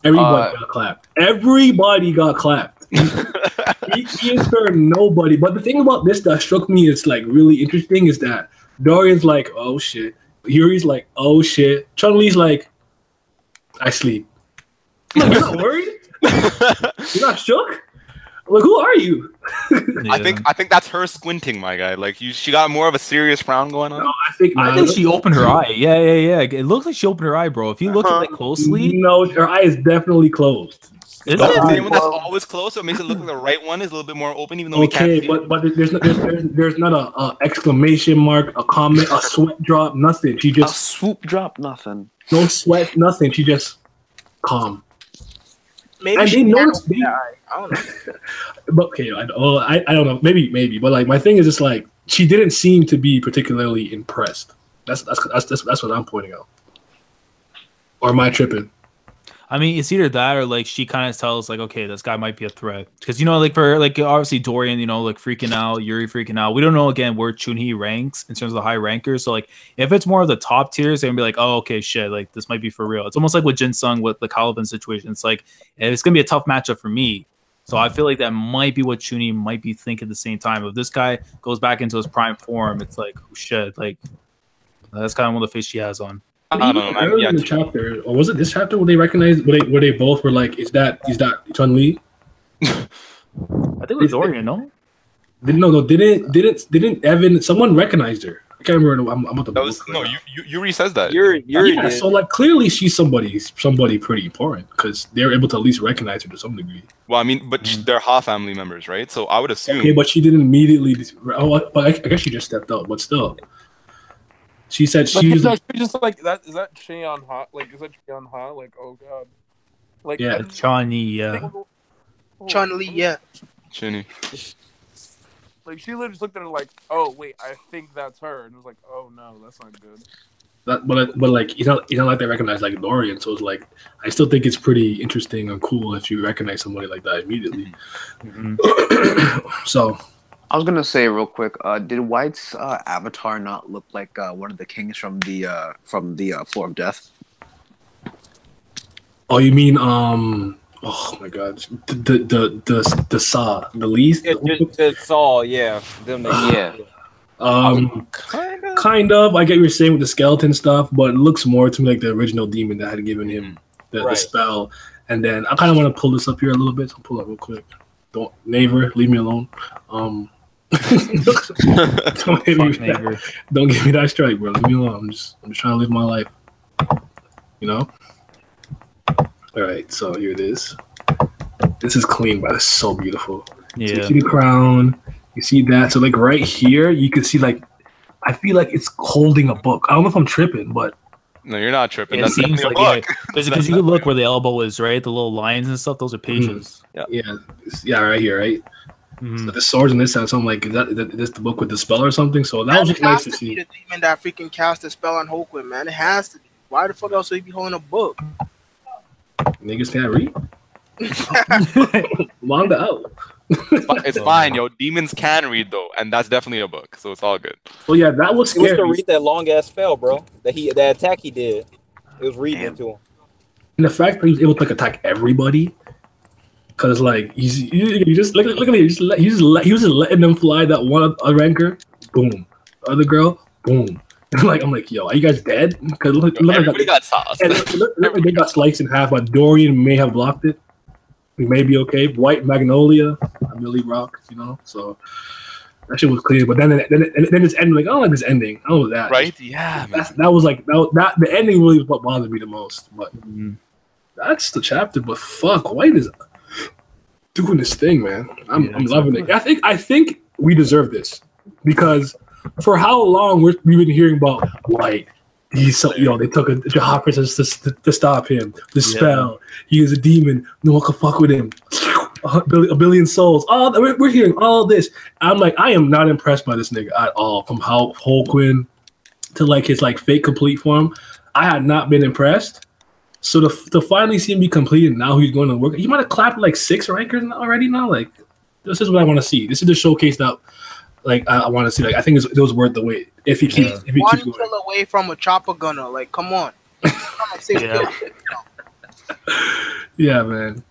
Everybody got clapped. Everybody got clapped. he inspired nobody. But the thing about this that struck me is like really interesting is that Dorian's like, oh shit. Yuri's like, oh shit. Chun-Li's like, I sleep. I'm like, you're not worried? You're not shook? I'm like, who are you? I think that's her squinting, my guy. Like she got more of a serious frown going on. No, I think she opened her eye. Yeah. It looks like she opened her eye, bro. If you look at it closely, no, her eye is definitely closed. Is But it? the one that's always closed, so it makes it look like the right one is a little bit more open, even though we can't see it. but there's not a exclamation mark, a comment, a sweat drop, nothing. She A just swoop drop, nothing. no sweat, nothing. She just calm. Maybe And she they noticed. I don't know. But okay, I don't know. Maybe. But like my thing is just like she didn't seem to be particularly impressed. That's what I'm pointing out. Or am I tripping? I mean, it's either that or like she kind of tells like, okay, this guy might be a threat because like for like obviously Dorian, like freaking out, Yuri freaking out. We don't know again where Chun-Hee ranks in terms of the high rankers. So like if it's more of the top tiers, they're gonna be like, oh, okay, shit, like this might be for real. It's almost like with Jin Sung with the Calvin situation. It's like it's gonna be a tough matchup for me. So I feel like that might be what Chun-Hee might be thinking at the same time. If this guy goes back into his prime form, it's like, oh shit, like that's kind of one of the face she has on. I don't know. Earlier in the chapter, or was it this chapter where they recognized where they both were like, is that Chun-Li? I think it was Dorian, no? Didn't Evan? Someone recognized her. I can't remember. I'm about to. That was no. Yuri says that. Yuri Yeah, did. so like clearly she's somebody pretty important because they're able to at least recognize her to some degree. Well, I mean, but they're Ha family members, right? So I would assume. Okay, but she didn't immediately. Oh, but I guess she just stepped out. But still, she said Like, she's. no, she just like that. Is that Cheon Ha? Like, is that Cheon Ha? Like, oh god. Like, Yeah. Chun-Hee, yeah. Chun-Li, yeah. Chinny. Like she literally just looked at her like, oh wait, I think that's her, and it was like, oh no, that's not good. But like it's not like they recognize like Dorian, so it's like I still think it's pretty interesting and cool if you recognize somebody like that immediately. So I was gonna say real quick, did White's avatar not look like one of the kings from the Floor of Death? oh, you mean oh my god, the Saw, the least. The Saw, yeah. Them Yeah. Kind of. I get what you're saying with the skeleton stuff, but it looks more to me like the original demon that had given him the spell. And then I kind of want to pull this up here a little bit. So I'll pull it up real quick. Don't, Naver, leave me alone. Don't give me that strike, bro. Leave me alone. I'm just trying to live my life. You know. All right, so here it is. This is clean, but it's so beautiful. Yeah. So you see the crown. You see that? So like right here, you can see like I feel like it's holding a book. I don't know if I'm tripping, but No, you're not tripping. It That's seems definitely like a book. because you can look where the elbow is, right? The little lines and stuff. Those are pages. yeah, right here, right. So the swords in this side. So I'm like, is this the book with the spell or something? So that was just nice to Be see. the demon that freaking cast a spell on Hoquin, man. It has to be. Why the fuck else would he be holding a book? Niggas can't read. Manga out. It's fine, yo. Demons can read though, and that's definitely a book, so it's all good. Well, yeah, that was It was scary. to read that long ass spell, bro. That attack he did. It was reading it to him. And the fact that he was able to like attack everybody, Cause like you just look at me, he was just letting them fly that one ranker, boom, other girl, boom. I'm like, yo, are you guys dead? Cause Everybody got sauced. Look like they got sliced in half. But Dorian may have blocked it. We may be okay. White Magnolia, Millie Rock, So that shit was clear. But then this ending, like I don't like this ending. I don't know that. Right? Yeah. That was like that. The ending really was what bothered me the most. But that's the chapter. But fuck, White is doing this thing, man. I'm loving it. I think we deserve this because for how long we've been hearing about White. He's they took a Jahad princess to stop him. The spell. He is a demon. No one can fuck with him. A billion souls. We're hearing all this. I'm like, I am not impressed by this nigga at all. From how Quinn to like his like fake complete form, I had not been impressed. So to finally see him be complete and now he's going to work. He might have clapped like 6 rankers already now. Like this is what I want to see. This is the showcase that like I want to see. Like I think it was worth the wait. If he keeps one going. kill away from a chopper gunner. Like come on. Yeah, man.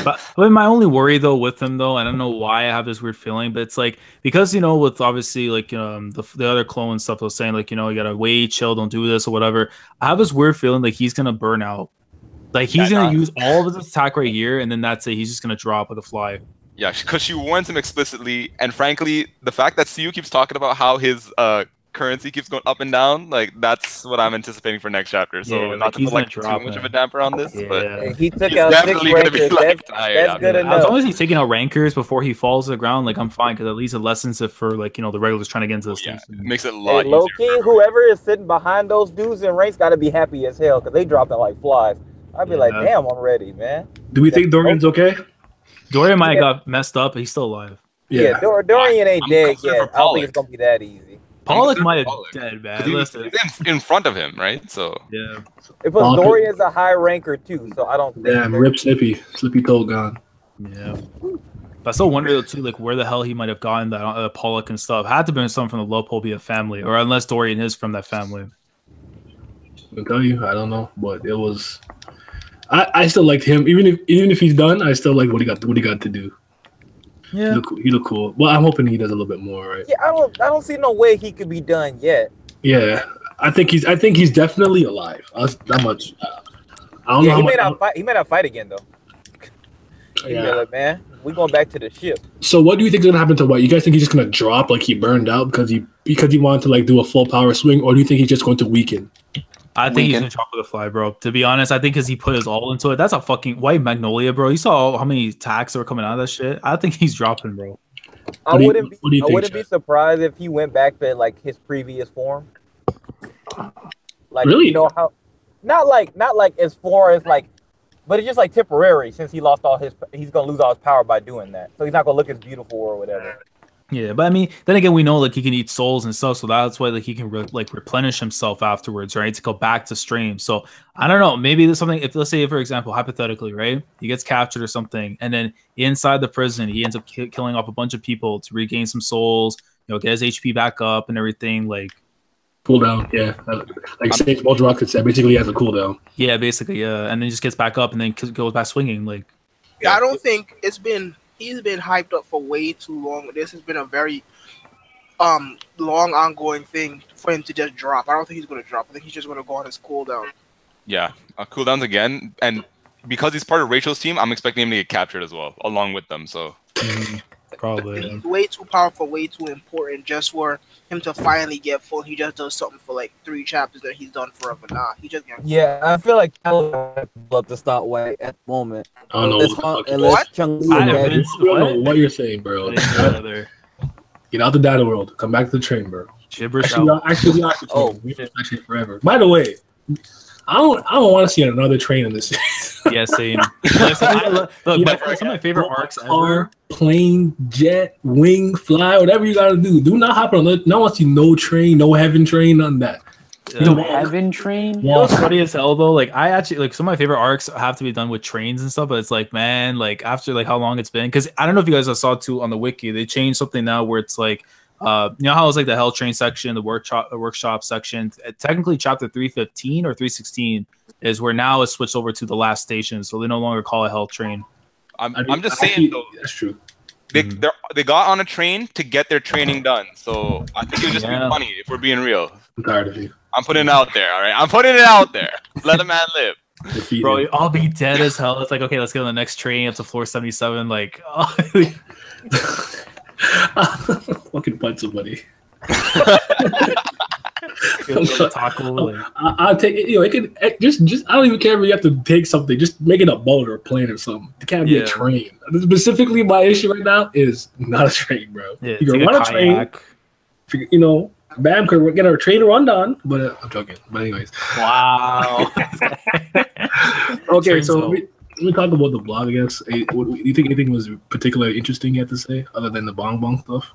But my only worry though with him though, I don't know why I have this weird feeling, but it's like because with obviously like the other clone stuff was saying like you gotta wait, chill, don't do this or whatever. I have this weird feeling like he's gonna burn out. Like he's gonna use all of his attack right here, and then that's it. He's just gonna drop with a fly. Yeah, because she warns him explicitly, and frankly, the fact that Siu keeps talking about how his currency keeps going up and down, like that's what I'm anticipating for next chapter. So not to put like too much of a damper on this, but he took he's out definitely 6 gonna be rankers. like That's good enough. As long as he's taking out rankers before he falls to the ground, like I'm fine because at least it lessens it for like the regulars trying to get into the station. It makes it a lot low easier. key, whoever is sitting behind those dudes in ranks got to be happy as hell because they dropping like flies. I'd be like, damn, I'm ready, man. Do we think Dorian's okay? Dorian might have got messed up, but he's still alive. Yeah, Dorian ain't dead yet. I don't think it's gonna be that easy. Pollock might have dead, man. He's in front of him, right? So yeah. If Dorian's a high ranker too, so I don't think. Damn, rip Slippy Toe gone. Yeah. But I still wonder though too, like where the hell he might have gotten that Pollock and stuff. Had to have been someone from the Lopobia family, or unless Dorian is from that family. I'll tell you, I don't know, but it was. I still liked him, even if he's done. I still like what he got to do. Yeah, he look cool. Well, I'm hoping he does a little bit more, right? Yeah, I don't see no way he could be done yet. Yeah, I think he's definitely alive. That much. I don't know. He may not fight again though. Yeah, like, man, we going back to the ship. So, what do you think is gonna happen to White? You guys think he's just gonna drop like he burned out because he wanted to like do a full power swing, or do you think he's just going to weaken? I think he's gonna drop with a fly, bro. To be honest, I think because he put his all into it. That's a fucking White Magnolia, bro. You saw how many attacks that were coming out of that shit. I think he's dropping, bro. I wouldn't be surprised if he went back to like his previous form. Like really? How? Not like as far as like, but it's just like temporary since he lost all his. He's gonna lose all his power by doing that, so he's not gonna look as beautiful or whatever. Yeah, but I mean, then again, we know like he can eat souls and stuff, so that's why like he can replenish himself afterwards, right? To go back to stream. So I don't know, maybe there's something. If let's say, for example, hypothetically, right, he gets captured or something, and then inside the prison, he ends up killing off a bunch of people to regain some souls, get his HP back up and everything, like cooldown. Yeah, like Sage Rocket said, basically he has a cooldown. Yeah, basically, yeah, and then just gets back up and then goes back swinging, like. Yeah, I don't think he's been hyped up for way too long. This has been a very long ongoing thing for him to just drop. I don't think he's going to drop. I think he's just going to go on his cooldown. Yeah, cooldowns again, and because he's part of Rachel's team, I'm expecting him to get captured as well, along with them. So probably he's way too powerful, way too important, just for him to finally get full. He just does something for like 3 chapters that he's done forever. Nah, he just gets I feel like I'd love to start White at the moment. I don't know what you're saying, bro. Get out the data world. Come back to the train, bro. Gibberish. Actually, forever. By the way, I don't want to see another train in this series. Yeah, same. Some of my favorite arcs ever. Plane, jet, wing, fly, whatever you gotta do. Do not hop on. No one see no train, no heaven train, none of that. No heaven train. Yeah, it's funny as hell though. Like I actually like some of my favorite arcs have to be done with trains and stuff. But it's like, man, like after like how long it's been, because I don't know if you guys saw too on the wiki, they changed something now where it's like. You know how it's like the Hell Train section, the workshop section. Technically, chapter 315 or 316 is where now it's switched over to the last station, so they no longer call it Hell Train. I'm just saying though. That's true. They got on a train to get their training done. So I think it would just be funny if we're being real. I'm tired of you. I'm putting it out there, all right? I'm putting it out there. Let a man live. Bro, I'll be dead as hell. It's like, okay, let's get on the next train up to floor 77. Like, fucking punch somebody. I'll take it. It can just. I don't even care if you have to take something. Just make it a boat or a plane or something. It can't be a train. Specifically, my issue right now is not a train, bro. Yeah, you can run a train. Bam could get our train run done, but I'm joking. But anyways, wow. Okay, so we talk about the blog. I guess. Do you think anything was particularly interesting you had to say, other than the bong bong stuff?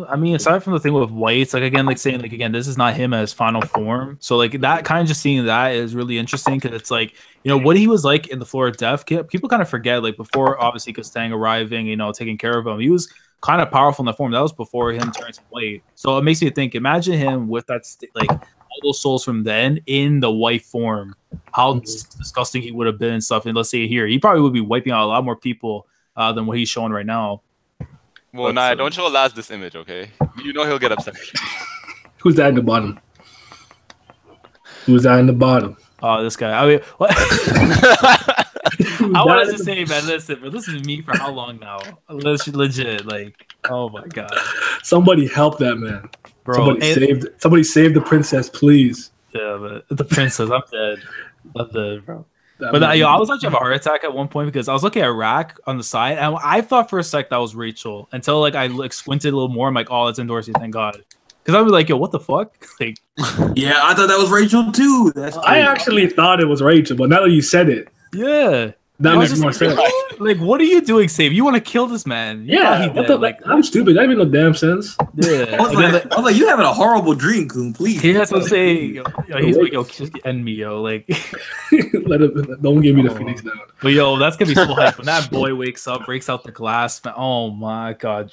I mean, aside from the thing with Whites, like again, like saying like again, this is not him as final form. So like that kind of just seeing that is really interesting because it's like what he was like in the Floor of Death. People kind of forget like before obviously Kastang arriving, taking care of him. He was kind of powerful in that form. That was before him turning to White. So it makes me think. Imagine him with that like all those souls from then in the White form. How disgusting he would have been and stuff. And let's say here, he probably would be wiping out a lot more people than what he's showing right now. Well, don't show Laz this image, okay? You know he'll get upset. Who's that in the bottom? Who's that in the bottom? Oh, this guy. I mean, what? I wanted to say, man, listen, but listen to me for how long now? Legit, like, oh my god. Somebody help that man, bro. Somebody save the princess, please. Yeah, but the princess, I'm dead. I'm dead, bro. But I was actually have a heart attack at one point because I was looking at Rack on the side, and I thought for a sec that was Rachel until like I squinted a little more. I'm like, oh, it's Endorsi, thank God. Because I was like, yo, what the fuck? Like, yeah, I thought that was Rachel too. I actually thought it was Rachel, but now that you said it, yeah. That makes more sense. Like, what are you doing, Save? You want to kill this man? I'm stupid. That made no damn sense. Yeah. I was like, you having a horrible dream, Coon, please. Yeah, that's what I'm saying. He's like, yo, just end me, yo. Like, don't give me the Phoenix down. But yo, that's gonna be so hype when that boy wakes up, breaks out the glass. Man, oh my god,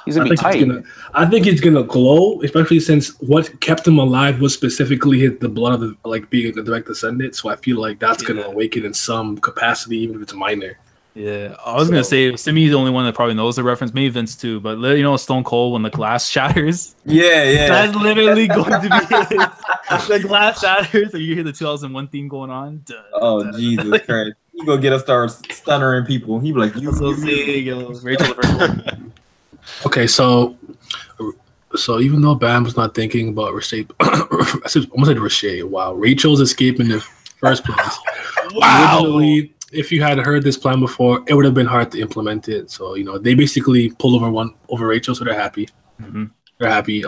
he's gonna be tight. I think he's gonna glow, especially since what kept him alive was specifically the blood of being a direct descendant. So I feel like that's gonna awaken in some capacity, even if it's minor. Yeah, I was gonna say Simi's the only one that probably knows the reference. Maybe Vince too, but Stone Cold when the glass shatters. Yeah. That's literally going to be it. The glass shatters, and you hear the 2001 theme going on. Jesus Christ! You go get us start stunnering people. He be like, Rachel the first one. Okay, so even though Bam's not thinking about Rashay, I almost said Rashay. Wow, Rachel's escape in the first place. Wow. Originally, if you had heard this plan before, it would have been hard to implement it. So they basically pull over Rachel, so they're happy. Mm-hmm. They're happy.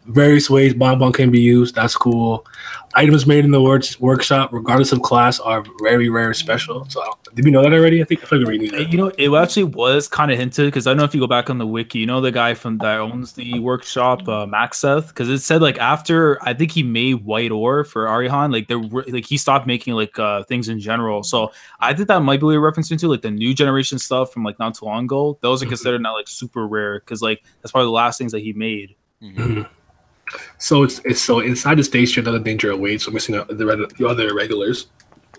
Various ways bonbon can be used. That's cool. Items made in the workshop, regardless of class, are very rare and special. So did we know that already? I think we already knew that. It actually was kind of hinted because I don't know if you go back on the wiki, the guy that owns the workshop, Maxeth, because it said like after I think he made white ore for Arihan, like he stopped making things in general. So I think that might be what you're referencing to, like the new generation stuff from like not too long ago. Those are considered not like super rare because like that's probably the last things that he made. Mm-hmm. So it's so inside the station, another danger awaits. So missing the other regulars.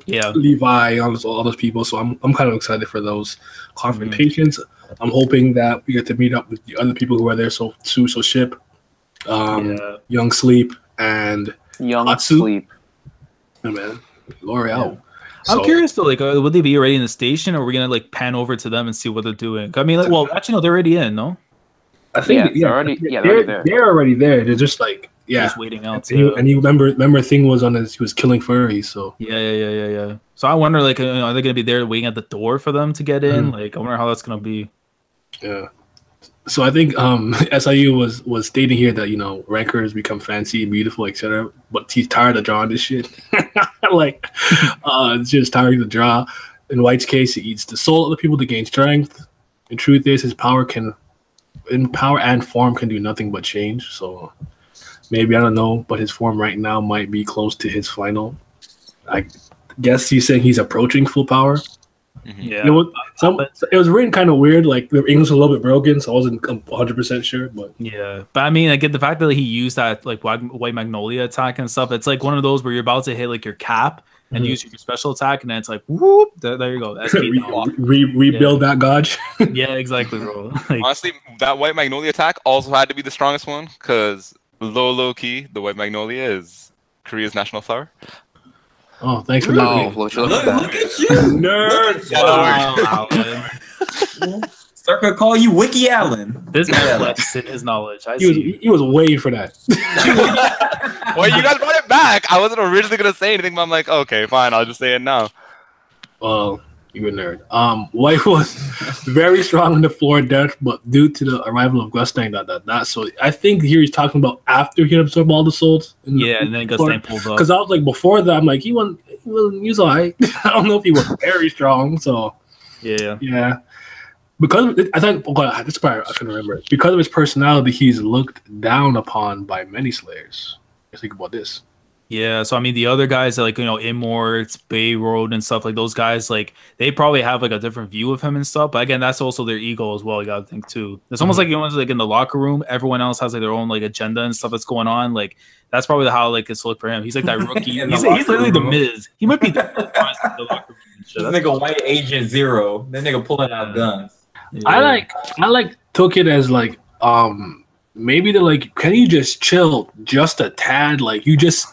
Yeah, Levi, all those people. So I'm kind of excited for those confrontations. Mm-hmm. I'm hoping that we get to meet up with the other people who are there. So Ship, Young Sleep, and Young Atsu. Sleep. Yeah, man, L'Oreal. Yeah. I'm curious though, would they be already in the station, or are we gonna pan over to them and see what they're doing? I mean, actually, no, they're already in, no? I think they're already there. They're already there. They're just just waiting out. And you remember thing was he was killing furries. So yeah. So I wonder, are they gonna be there waiting at the door for them to get in? I wonder how that's gonna be. Yeah. So I think SIU was stating here that rankers become fancy and beautiful, etc. But he's tired of drawing this shit. It's just tiring to draw. In White's case, he eats the soul of the people to gain strength. The truth is, his power and form can do nothing but change. So maybe, I don't know, but his form right now might be close to his final. I guess he's saying he's approaching full power. Mm-hmm. Yeah, it was written kind of weird. Like the English was a little bit broken, so I wasn't 100% sure. But I mean, I get the fact that he used that White Magnolia attack and stuff. It's like one of those where you're about to hit your cap, and use your special attack, and then it's like whoop, there you go. That's rebuild that gauge. Yeah, exactly, bro. Like, Honestly, that White Magnolia attack also had to be the strongest one because low key, the White Magnolia is Korea's national flower. Oh, thanks for Oh, that. Look at you, Nerd. wow. Circa call you Wiki Allen. This man flexed his knowledge. I He was, see. he was waiting for that. Well, you guys brought it back. I wasn't originally gonna say anything, but I'm like, okay, fine, I'll just say it now. Well, you're a nerd. White was very strong on the floor death, but due to the arrival of Gustang, so I think here he's talking about after he absorbed all the souls. Yeah, and then Gustang pulled up. Because I was like, before that, I'm like, he was alright. I don't know if he was very strong, so yeah. Because I think this part I can remember. Because of his personality, he's looked down upon by many slayers. Think about this. Yeah, so I mean, the other guys, like, you know, Immorts, Bay Road, and stuff like those guys, like, they probably have like a different view of him and stuff. But again, that's also their ego as well. You gotta think too. It's almost like, you know, like in the locker room, everyone else has like their own like agenda and stuff that's going on. Like, that's probably how like it's look for him. He's like that rookie. he's literally the Miz. He might be the locker room and shit. This nigga White Agent Zero. That nigga pulling out guns. Yeah. I took it as like maybe they're like, can you just chill just a tad? Like, you just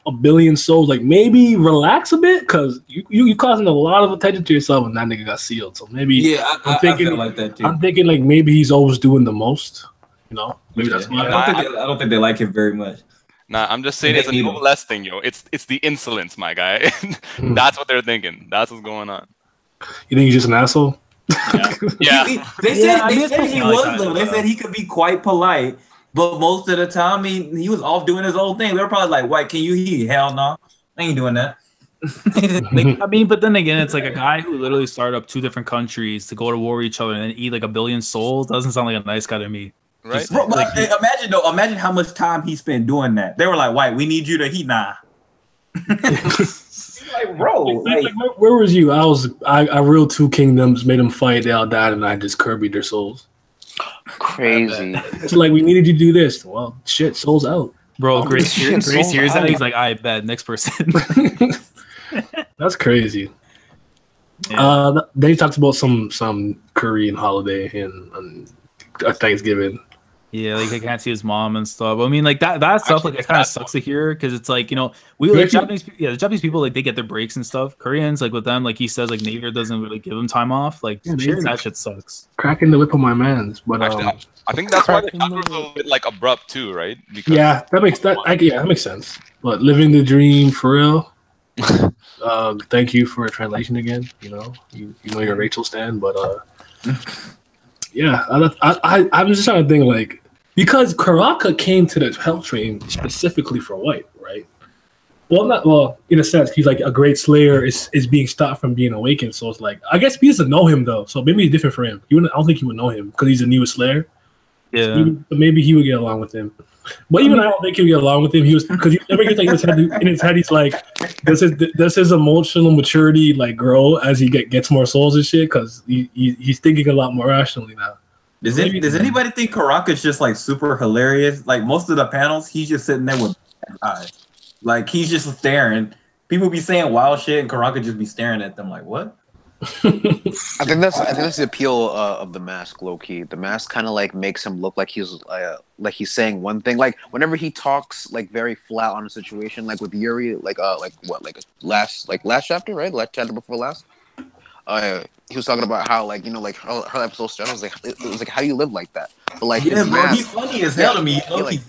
a billion souls. Like, maybe relax a bit because you causing a lot of attention to yourself when that nigga got sealed. So maybe I'm thinking, I feel like that too. I'm thinking like maybe he's always doing the most. You know, maybe that's why. I don't think they like him very much. Nah, I'm just saying it's a no less thing, yo. It's the insolence, my guy. That's what they're thinking. That's what's going on. You think he's just an asshole? Yeah. They said he was though. They said he could be quite polite, but most of the time he was off doing his own thing. They were probably like, "White, can you hear?" Hell no, I ain't doing that. I mean, but then again, it's like a guy who literally started up 2 different countries to go to war with each other and then eat like a billion souls. Doesn't sound like a nice guy to me. Right? Just, Bro, like, imagine how much time he spent doing that. They were like, "White, we need you to heat nah." Like, bro, like, where was you? I ruled 2 kingdoms, made them fight, they all died, and I just Kirby'd their souls. Crazy. It's like, we needed you to do this. Well, shit, souls out. Bro, Grace hears that. He's like, I bet, next person. That's crazy. Yeah. Then he talks about some Korean holiday and Thanksgiving. Yeah, like I can't see his mom and stuff. I mean, like that stuff, like it kind of sucks to hear because it's like, you know, we like the Japanese people, like they get their breaks and stuff. Koreans, like with them, like he says, like Navier doesn't really give them time off. Like that shit sucks. Cracking the whip on my mans, but Actually, I think that's why the chapter was a little bit like abrupt too, right? Because that makes sense. But living the dream for real. Thank you for a translation again. You know, you know your Rachel stand, but yeah, I'm just trying to think like. Because Karaka came to the Hell Train specifically for White, right? Well, in a sense, he's like a great slayer is being stopped from being awakened. So it's like, I guess he doesn't know him though. So maybe it's different for him. I don't think he would know him because he's a newest slayer. Yeah. Maybe he would get along with him. But even I don't think he would get along with him. He was because in his head he's like, does his emotional maturity like grow as he gets more souls and shit? Because he's thinking a lot more rationally now. Does anybody think Karaka's just like super hilarious? Like most of the panels, he's just sitting there with eyes. Like he's just staring. People be saying wild shit and Karaka just be staring at them like, what? I think that's the appeal of the mask, low key. The mask kind of like makes him look like he's saying one thing. Like whenever he talks like very flat on a situation, like with Yuri, last chapter, right? Last chapter before last. He was talking about how like, you know, like her episode started. It was like how you live like that. But like his mask, he's funny as hell to me.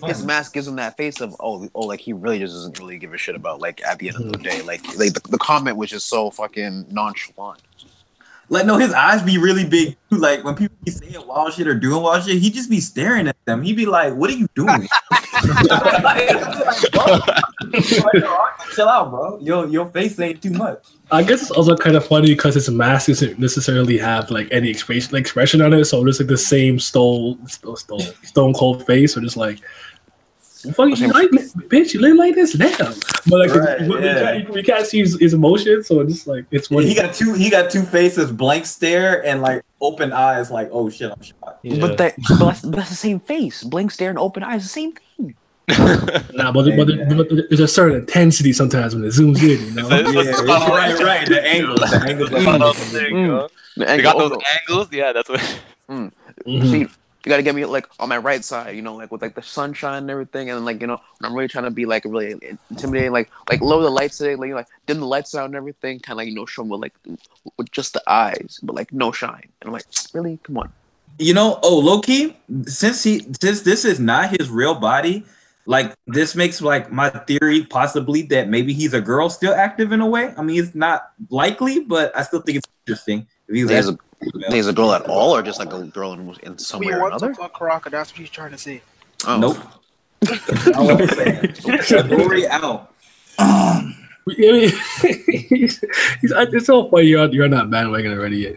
His mask gives him that face of like he really just doesn't really give a shit about like at the end of the day. Like the comment was just so fucking nonchalant. Like no, his eyes be really big too. Like when people be saying wild shit or doing wild shit, he just be staring at them. He be like, "What are you doing?" Chill out, bro. Your face ain't too much. I guess it's also kind of funny because his mask doesn't necessarily have like any expression on it, so just like the same stone cold face, or just like, fuck you like bitch, you live like this, damn. But like we can't see his emotions, so it's just like it's funny. He got two faces, blank stare and like open eyes, like oh shit, I'm shocked. Yeah. But that's the same face, blank stare and open eyes, the same thing. Nah, but there's a certain intensity sometimes when it zooms in, you know? Right. The angles. There you go. They got those angles. Yeah, that's what. See, you gotta get me like on my right side, you know, like with like the sunshine and everything, and like, you know, when I'm really trying to be like really intimidating, like lower the lights, like dim the lights out and everything, kind of like, you know, show them with just the eyes, but like no shine. And I'm like, really, come on. You know, low key, since this is not his real body, like this makes like my theory possibly that maybe he's a girl still active in a way. I mean, it's not likely, but I still think it's interesting. If he's a girl at all, or just like a girl in some way or another? Fuck Karaka, that's what he's trying to say. Oh. Nope. That's what I'm saying. Glory out. It's so funny you're not bandwagon already yet.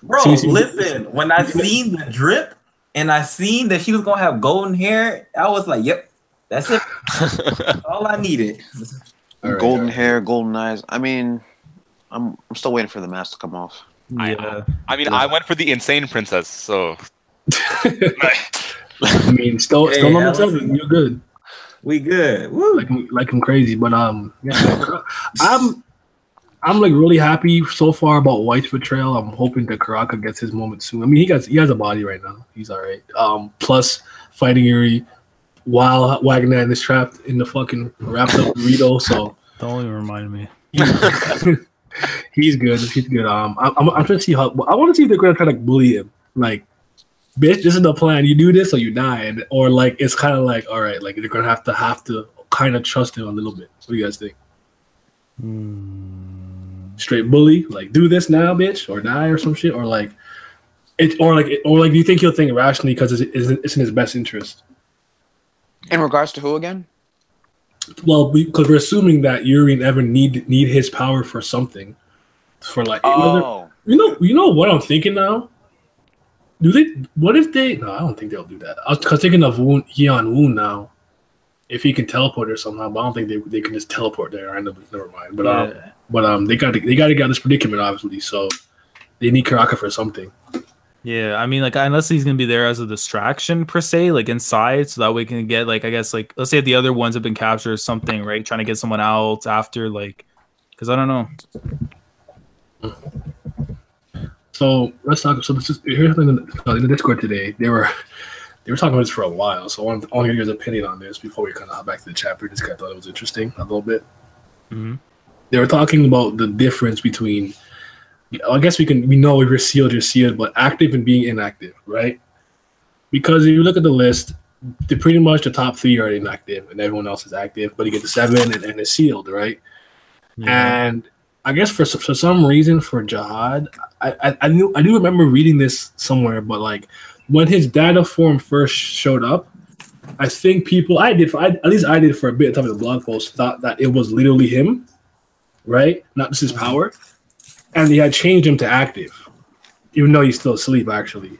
Bro, listen, when I seen the drip and I seen that she was gonna have golden hair, I was like, yep, that's it. That's all I needed. Golden hair, golden eyes. I mean, I'm still waiting for the mask to come off. Yeah. I went for the insane princess, so I mean, still number 7, you're good. We good. Woo. Like I'm crazy, but yeah, I'm like really happy so far about White's portrayal. I'm hoping that Karaka gets his moment soon. I mean, he has a body right now. He's all right. Plus fighting Yuri while Wagner is trapped in the fucking wrapped up burrito. So don't even remind me. He's good. He's good. I'm trying to see how. I want to see if they're gonna try to bully him. Like, bitch, this is the plan. You do this or you die, or like it's kind of like, all right, like they're gonna have to kind of trust him a little bit. What do you guys think? Straight bully, like do this now, bitch, or die, or some shit, or like it, or like do you think he'll think rationally because it's in his best interest? In regards to who again? Well, because we're assuming that Yuri and Evan need his power for something, for like you know what I'm thinking now. Do they? What if they? No, I don't think they'll do that. I was thinking of Yeon Woon now. If he can teleport there somehow, but I don't think they can just teleport there. I never mind. But they got to get this predicament obviously. So they need Karaka for something. Yeah, I mean, like unless he's gonna be there as a distraction per se, like inside, so that we can get like I guess like let's say if the other ones have been captured or something, right? Trying to get someone out after like, because I don't know. So let's talk. So here's something in the Discord today. They were talking about this for a while. So I want to hear your opinion on this before we kind of hop back to the chapter. Just kind of thought it was interesting a little bit. Mm-hmm. They were talking about the difference between. I guess we know if you're sealed, but active and being inactive, right? Because if you look at the list, pretty much the top 3 are inactive and everyone else is active, but you get the 7 and it's sealed, right? Yeah. And I guess for some reason for Jahad, I do remember reading this somewhere, but like when his data form first showed up, I think people at least I did for a bit of time in the blog post thought that it was literally him, right? Not just his power. And they had changed him to active, even though he's still asleep, actually.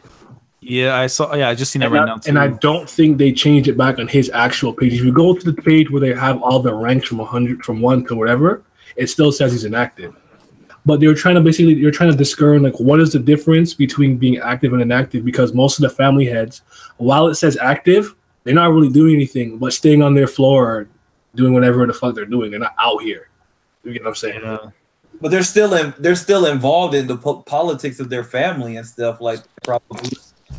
Yeah, I saw. Yeah, I just seen that right now, too. And I don't think they changed it back on his actual page. If you go to the page where they have all the ranks from 1 to whatever, it still says he's inactive. But you're trying to discern, like, what is the difference between being active and inactive? Because most of the family heads, while it says active, they're not really doing anything but staying on their floor or doing whatever the fuck they're doing. They're not out here. You get what I'm saying? Yeah. But they're still involved in the politics of their family and stuff. Like probably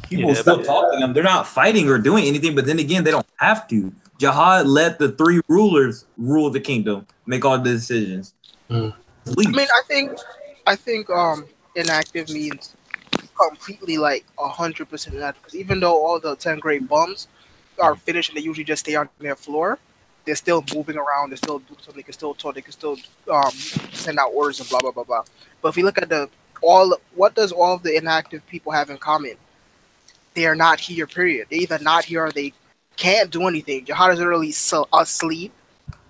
people still talk to them. They're not fighting or doing anything. But then again, they don't have to. Jahad let the 3 rulers rule the kingdom, make all the decisions. I mean, I think inactive means completely like 100% inactive. Because even though all the 10 great bums are finished and they usually just stay on their floor, they're still moving around. They're still doing something. They can still talk. They can still send out orders and blah blah blah blah. But if you look at what does all of the inactive people have in common? They are not here. Period. They're either not here or they can't do anything. Jahad is literally asleep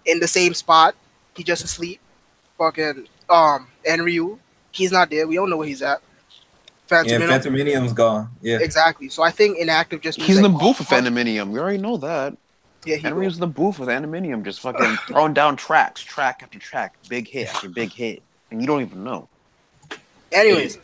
in the same spot. He's just asleep. Fucking Enryu, he's not there. We don't know where he's at. Phantominium's gone. Yeah, exactly. So I think inactive just means he's in the booth with Phantominium. We already know that. Yeah, Henry's in the booth with Aluminium, just fucking throwing down track after track, big hit after big hit, and you don't even know. Anyways,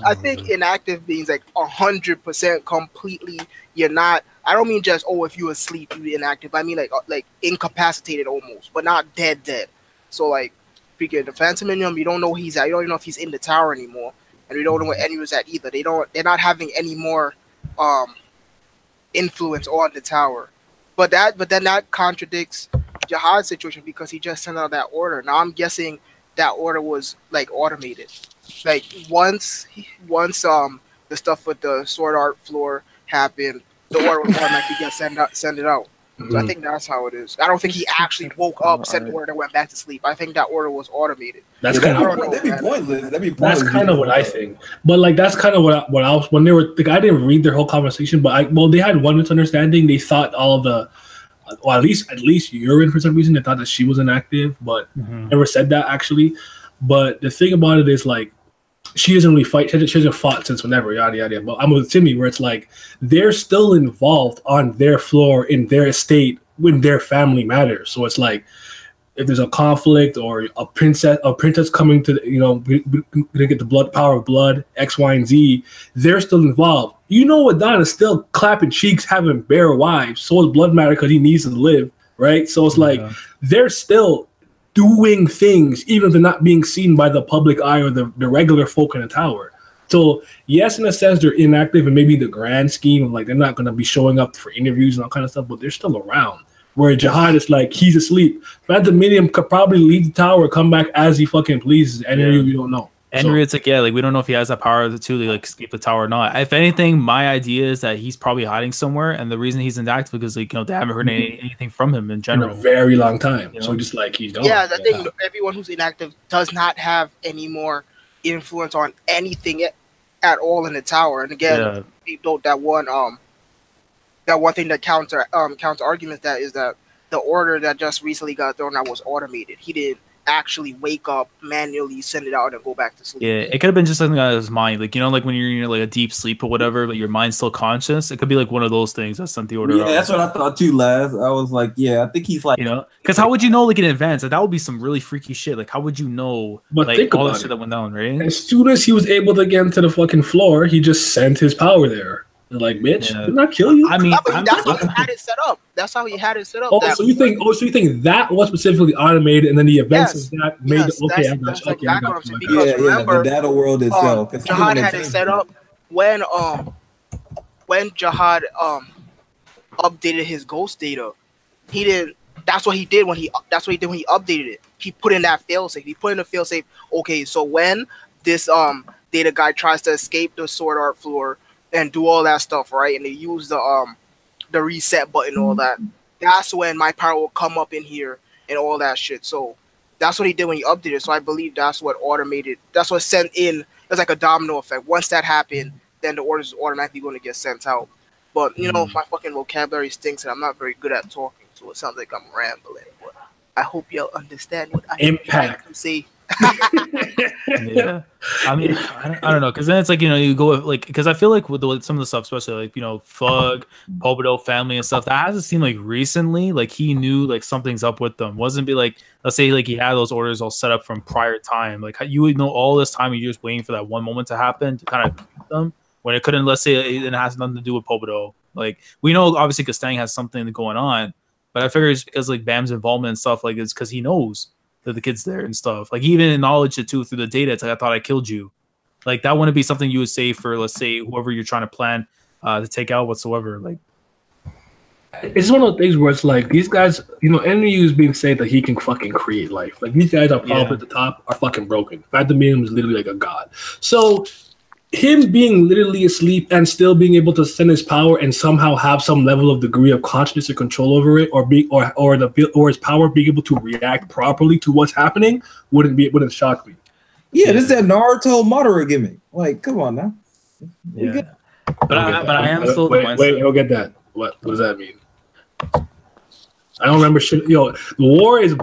I think inactive means like 100% completely. You're not. I don't mean just if you're asleep you're inactive. I mean like incapacitated almost, but not dead. So like, speaking the Phantom Minion, you don't know he's at. You don't even know if he's in the tower anymore, and we don't know what Enryu's at either. They're not having any more influence on the tower. But then that contradicts Jahad's situation because he just sent out that order. Now I'm guessing that order was like automated. Like once the stuff with the sword art floor happened, the order would automatically get send it out. So I think that's how it is. I don't think he actually woke up, sent the order, and went back to sleep. I think that order was automated. That'd be pointless. That's kind of what I think. But like that's kind of what I was when they were. Like, I didn't read their whole conversation, but they had one misunderstanding. They thought all of the, well, at least Urine for some reason they thought that she was inactive, but never said that actually. But the thing about it is like, she doesn't really fight. She hasn't fought since whenever, yada yada. But I'm with Timmy, where it's like they're still involved on their floor in their estate when their family matters. So it's like if there's a conflict or a princess coming to gonna get the power of blood, X, Y, and Z, they're still involved. You know what? Don is still clapping cheeks, having bare wives. So is Blood Matter because he needs to live, right? So it's like they're still doing things, even if they're not being seen by the public eye or the regular folk in the tower. So yes, in a sense, they're inactive and maybe the grand scheme of like they're not going to be showing up for interviews and all kind of stuff, but they're still around. Where Jahad is like, he's asleep. Phantom Minion could probably leave the tower, come back as he fucking pleases, and we don't know. Henry, it's like, we don't know if he has that power to like escape the tower or not. If anything, my idea is that he's probably hiding somewhere, and the reason he's inactive because they haven't heard anything from him in general in a very long time. So just like he's gone. Yeah, I think everyone who's inactive does not have any more influence on anything at all in the tower. And again, that one thing that counter arguments that is that the order that just recently got thrown out was automated. He didn't actually wake up, manually send it out and go back to sleep. Yeah, it could have been just something out of his mind, like like when you're in like a deep sleep or whatever, but your mind's still conscious. It could be like one of those things that sent the order out. That's what I thought too. I was like, I think he's like, because how would you know like in advance? Like that would be some really freaky shit. Like how would you know? But like think all about the shit that went down, right? As soon as he was able to get into the fucking floor, he just sent his power there. They're like, bitch, didn't I kill you? I mean, that's how he had it set up. That's how he had it set up. So you think that was specifically automated, and then the events of that made it okay? I got you. Because remember, the data world itself. Jahad had it set up when Jahad updated his ghost data. He didn't. That's what he did when he updated it. He put in that failsafe. He put in a failsafe. Okay, so when this data guy tries to escape the sword art floor and do all that stuff, right? And they use the reset button, all that. That's when my power will come up in here and all that shit. So that's what he did when he updated. So I believe that's what automated. That's what sent in. It's like a domino effect. Once that happened, then the orders is automatically going to get sent out. But my fucking vocabulary stinks, and I'm not very good at talking, so it sounds like I'm rambling. But I hope you'll understand what I'm trying to say. I mean, I don't know, because then it's like you go with like, because I feel like with some of the stuff, especially like Fug, Pobodo family and stuff, that hasn't seemed like recently like he knew like something's up with them. Wasn't be like, let's say like he had those orders all set up from prior time, like you would know all this time you're just waiting for that one moment to happen to kind of beat them when it couldn't. Let's say it has nothing to do with Pobodo. Like we know obviously Kastang has something going on, but I figure it's because like Bam's involvement and stuff, like it's because he knows that the kid's there and stuff. Like he even acknowledged it too through the data. It's like, I thought I killed you. Like that wouldn't be something you would say for, let's say, whoever you're trying to plan to take out whatsoever. Like it's one of those things where it's like these guys, Enryu is being said that he can fucking create life. Like these guys are probably at the top are fucking broken. Phantom Minion is literally like a god. So him being literally asleep and still being able to send his power and somehow have some level of degree of consciousness or control over it, or his power being able to react properly to what's happening wouldn't shock me. This is that Naruto Madara gimmick. Like, come on now. But I am still wait, I don't get that. What does that mean? I don't remember shit. The war is a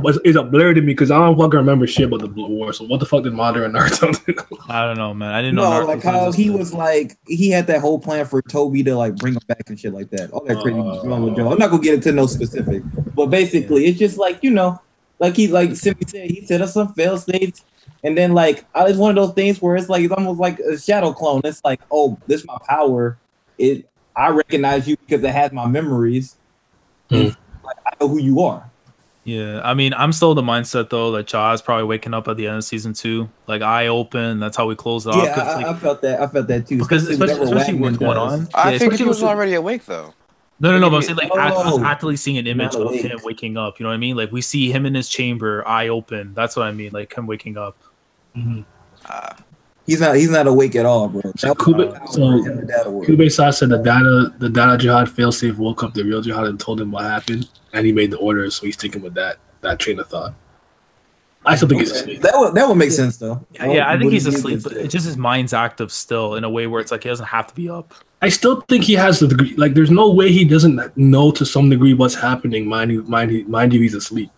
blur to me because I don't fucking remember shit about the war. So what the fuck did Madara and Naruto do? I don't know, man. I didn't know. Like how he was like he had that whole plan for Toby to like bring him back and shit like that. All that crazy drama. I'm not gonna get into no specific, but basically it's just like like Simmy said, he set up some fail states, and then like it's one of those things where it's like it's almost like a shadow clone. It's like, oh, this is my power. I recognize you because it has my memories. And, like, I know who you are. Yeah, I mean, I'm still the mindset though that Jahad's probably waking up at the end of season 2, like eye open. That's how we close it off. Yeah, Like, I felt that. I felt that too. Because especially what's going on. I figured especially he was with- already awake though. No, but I'm saying like Oh, actively seeing an image not of awake. him waking up. You know what I mean? Like we see him in his chamber, eye open. That's what I mean. Like him waking up. He's not awake at all, bro. So Kube-san said the data Jahad failsafe woke up the real Jahad and told him what happened, and he made the orders, so he's sticking with that train of thought. I still think he's asleep. That would make sense though. Yeah, I think he's asleep, but it's just his mind's active still in a way where it's like he doesn't have to be up. I still think he has the degree. Like, there's no way he doesn't know to some degree what's happening. Mind you, he's asleep.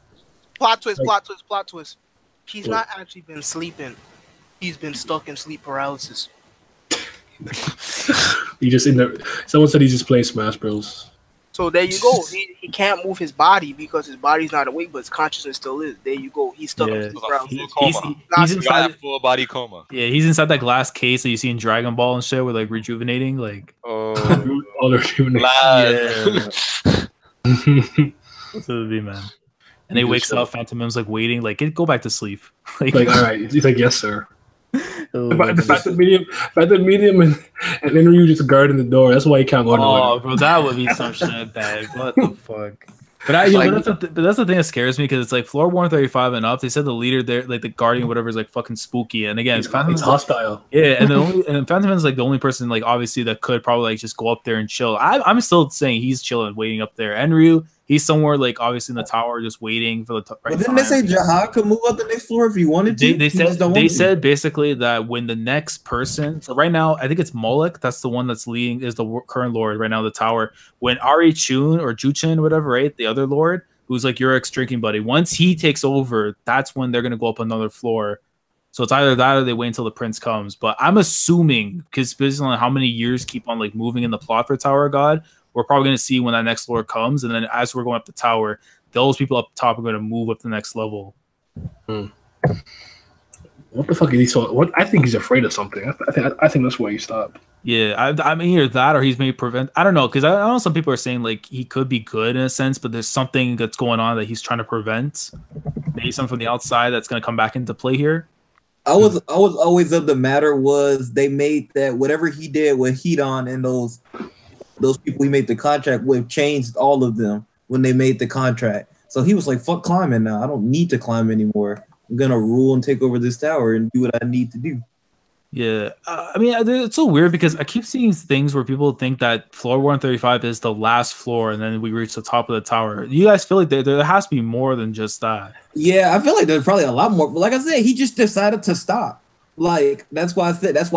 Plot twist. He's not actually been sleeping. He's been stuck in sleep paralysis. He just someone said he's just playing Smash Bros. So there you go. He can't move his body because his body's not awake, but his consciousness still is. There you go. He's stuck in sleep paralysis. He's inside full body coma. Yeah, he's inside that glass case that you see in Dragon Ball and shit, with like rejuvenating, like. Oh, rejuvenating. So it'd be, man. And he wakes up. Phantom M's like waiting, like go back to sleep. Like all right, he's like, yes, sir. The fact that medium and Enryu just guarding the door. That's why he can't go nowhere. Oh, bro, that would be some shit bad. What the fuck? But that's the thing that scares me, because it's like floor 135 and up. They said the leader there, like the guardian, whatever, is like fucking spooky. And again, It's hostile. Yeah, and Phantom is like the only person, like obviously, that could probably like just go up there and chill. I'm still saying he's chilling, waiting up there. Enryu, he's somewhere like obviously in the tower, just waiting for the right But didn't time. they say Jahad could move up the next floor if he wanted to? They said basically that when the next person, so right now I think it's Moloch, that's the one that's leading, is the current lord right now of the tower. When Ari Chun or Juchin, whatever, right, the other lord who's like your ex-drinking buddy, once he takes over, that's when they're gonna go up another floor. So it's either that or they wait until the prince comes. But I'm assuming, because based on how many years keep on like moving in the plot for Tower of God, we're probably going to see when that next floor comes, and then as we're going up the tower, those people up top are going to move up to the next level. What the fuck is he so? What I think he's afraid of something. I think that's why he stopped. Yeah, I mean either that or he's maybe prevent. I don't know, because I know some people are saying like he could be good in a sense, but there's something that's going on that he's trying to prevent. Maybe something from the outside that's going to come back into play here. I was always of the matter was they made that whatever he did with Hedon and those people he made the contract with changed all of them when they made the contract. So he was like, fuck climbing now. I don't need to climb anymore. I'm going to rule and take over this tower and do what I need to do. Yeah. I mean, it's so weird because I keep seeing things where people think that floor 135 is the last floor and then we reach the top of the tower. You guys feel like there has to be more than just that. Yeah, I feel like there's probably a lot more. But like I said, he just decided to stop. Like, that's why I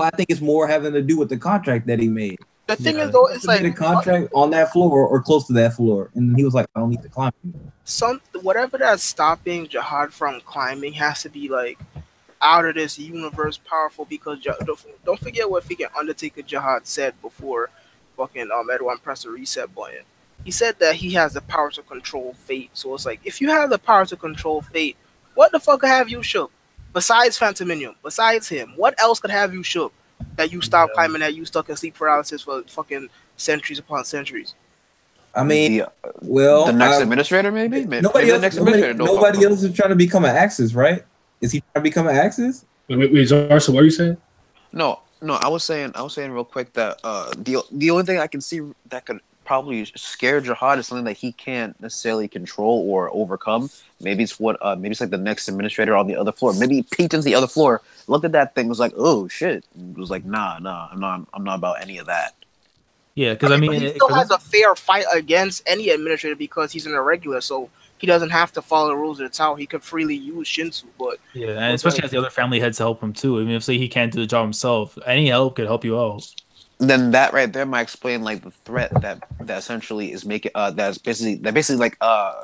think it's more having to do with the contract that he made. The thing is, though, it's like a contract on that floor or close to that floor, and he was like, "I don't need to climb." Whatever that's stopping Jahad from climbing has to be like out of this universe powerful. Because don't forget what freaking Undertaker Jahad said before fucking everyone pressed the reset button. He said that he has the power to control fate. So it's like, if you have the power to control fate, what the fuck could have you shook? Besides Phantominium, besides him, what else could have you shook? That you stop climbing, that you stuck in sleep paralysis for fucking centuries upon centuries. I mean, the next administrator, maybe? Nobody else is trying to become an Axis, right? Is he trying to become an Axis? Wait, Zarsa, what are you saying? No, I was saying real quick that the only thing I can see that could probably scare Jahad is something that he can't necessarily control or overcome. Maybe it's like the next administrator on the other floor. Maybe he peeked into the other floor, looked at that thing, was like, oh shit. It was like, nah, I'm not about any of that. Yeah, because I mean, he still has a fair fight against any administrator because he's an irregular, so he doesn't have to follow the rules of the tower. He could freely use Shinsu, but yeah, and especially as the other family heads to help him too. I mean, if say he can't do the job himself, any help could help you out. Then that right there might explain like the threat that essentially is making that's basically like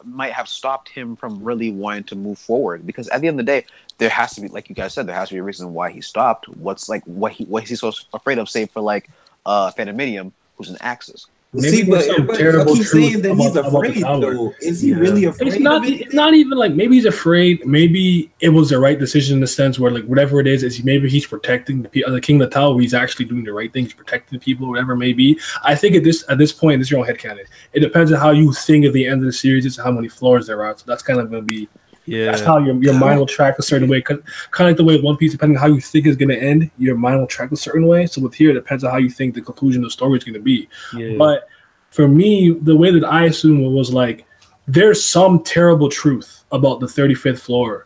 might have stopped him from really wanting to move forward, because at the end of the day there has to be, like you guys said, there has to be a reason why he stopped. What is he so afraid of, say for like Phantom Medium, who's an Axis? See, but I keep saying that he's afraid, though. Is he really afraid? It's not even like maybe he's afraid. Maybe it was the right decision in the sense where like whatever it is maybe he's protecting the king of the tower. He's actually doing the right thing. He's protecting the people, whatever it may be. I think at this point, this is your own headcanon. It depends on how you think at the end of the series is how many floors there are. So that's kind of going to be. Yeah, that's how your mind will track a certain way. Kind of like the way One Piece, depending on how you think it's going to end, your mind will track a certain way. So with here, it depends on how you think the conclusion of the story is going to be. Yeah. But for me, the way that I assume it was like, there's some terrible truth about the 35th floor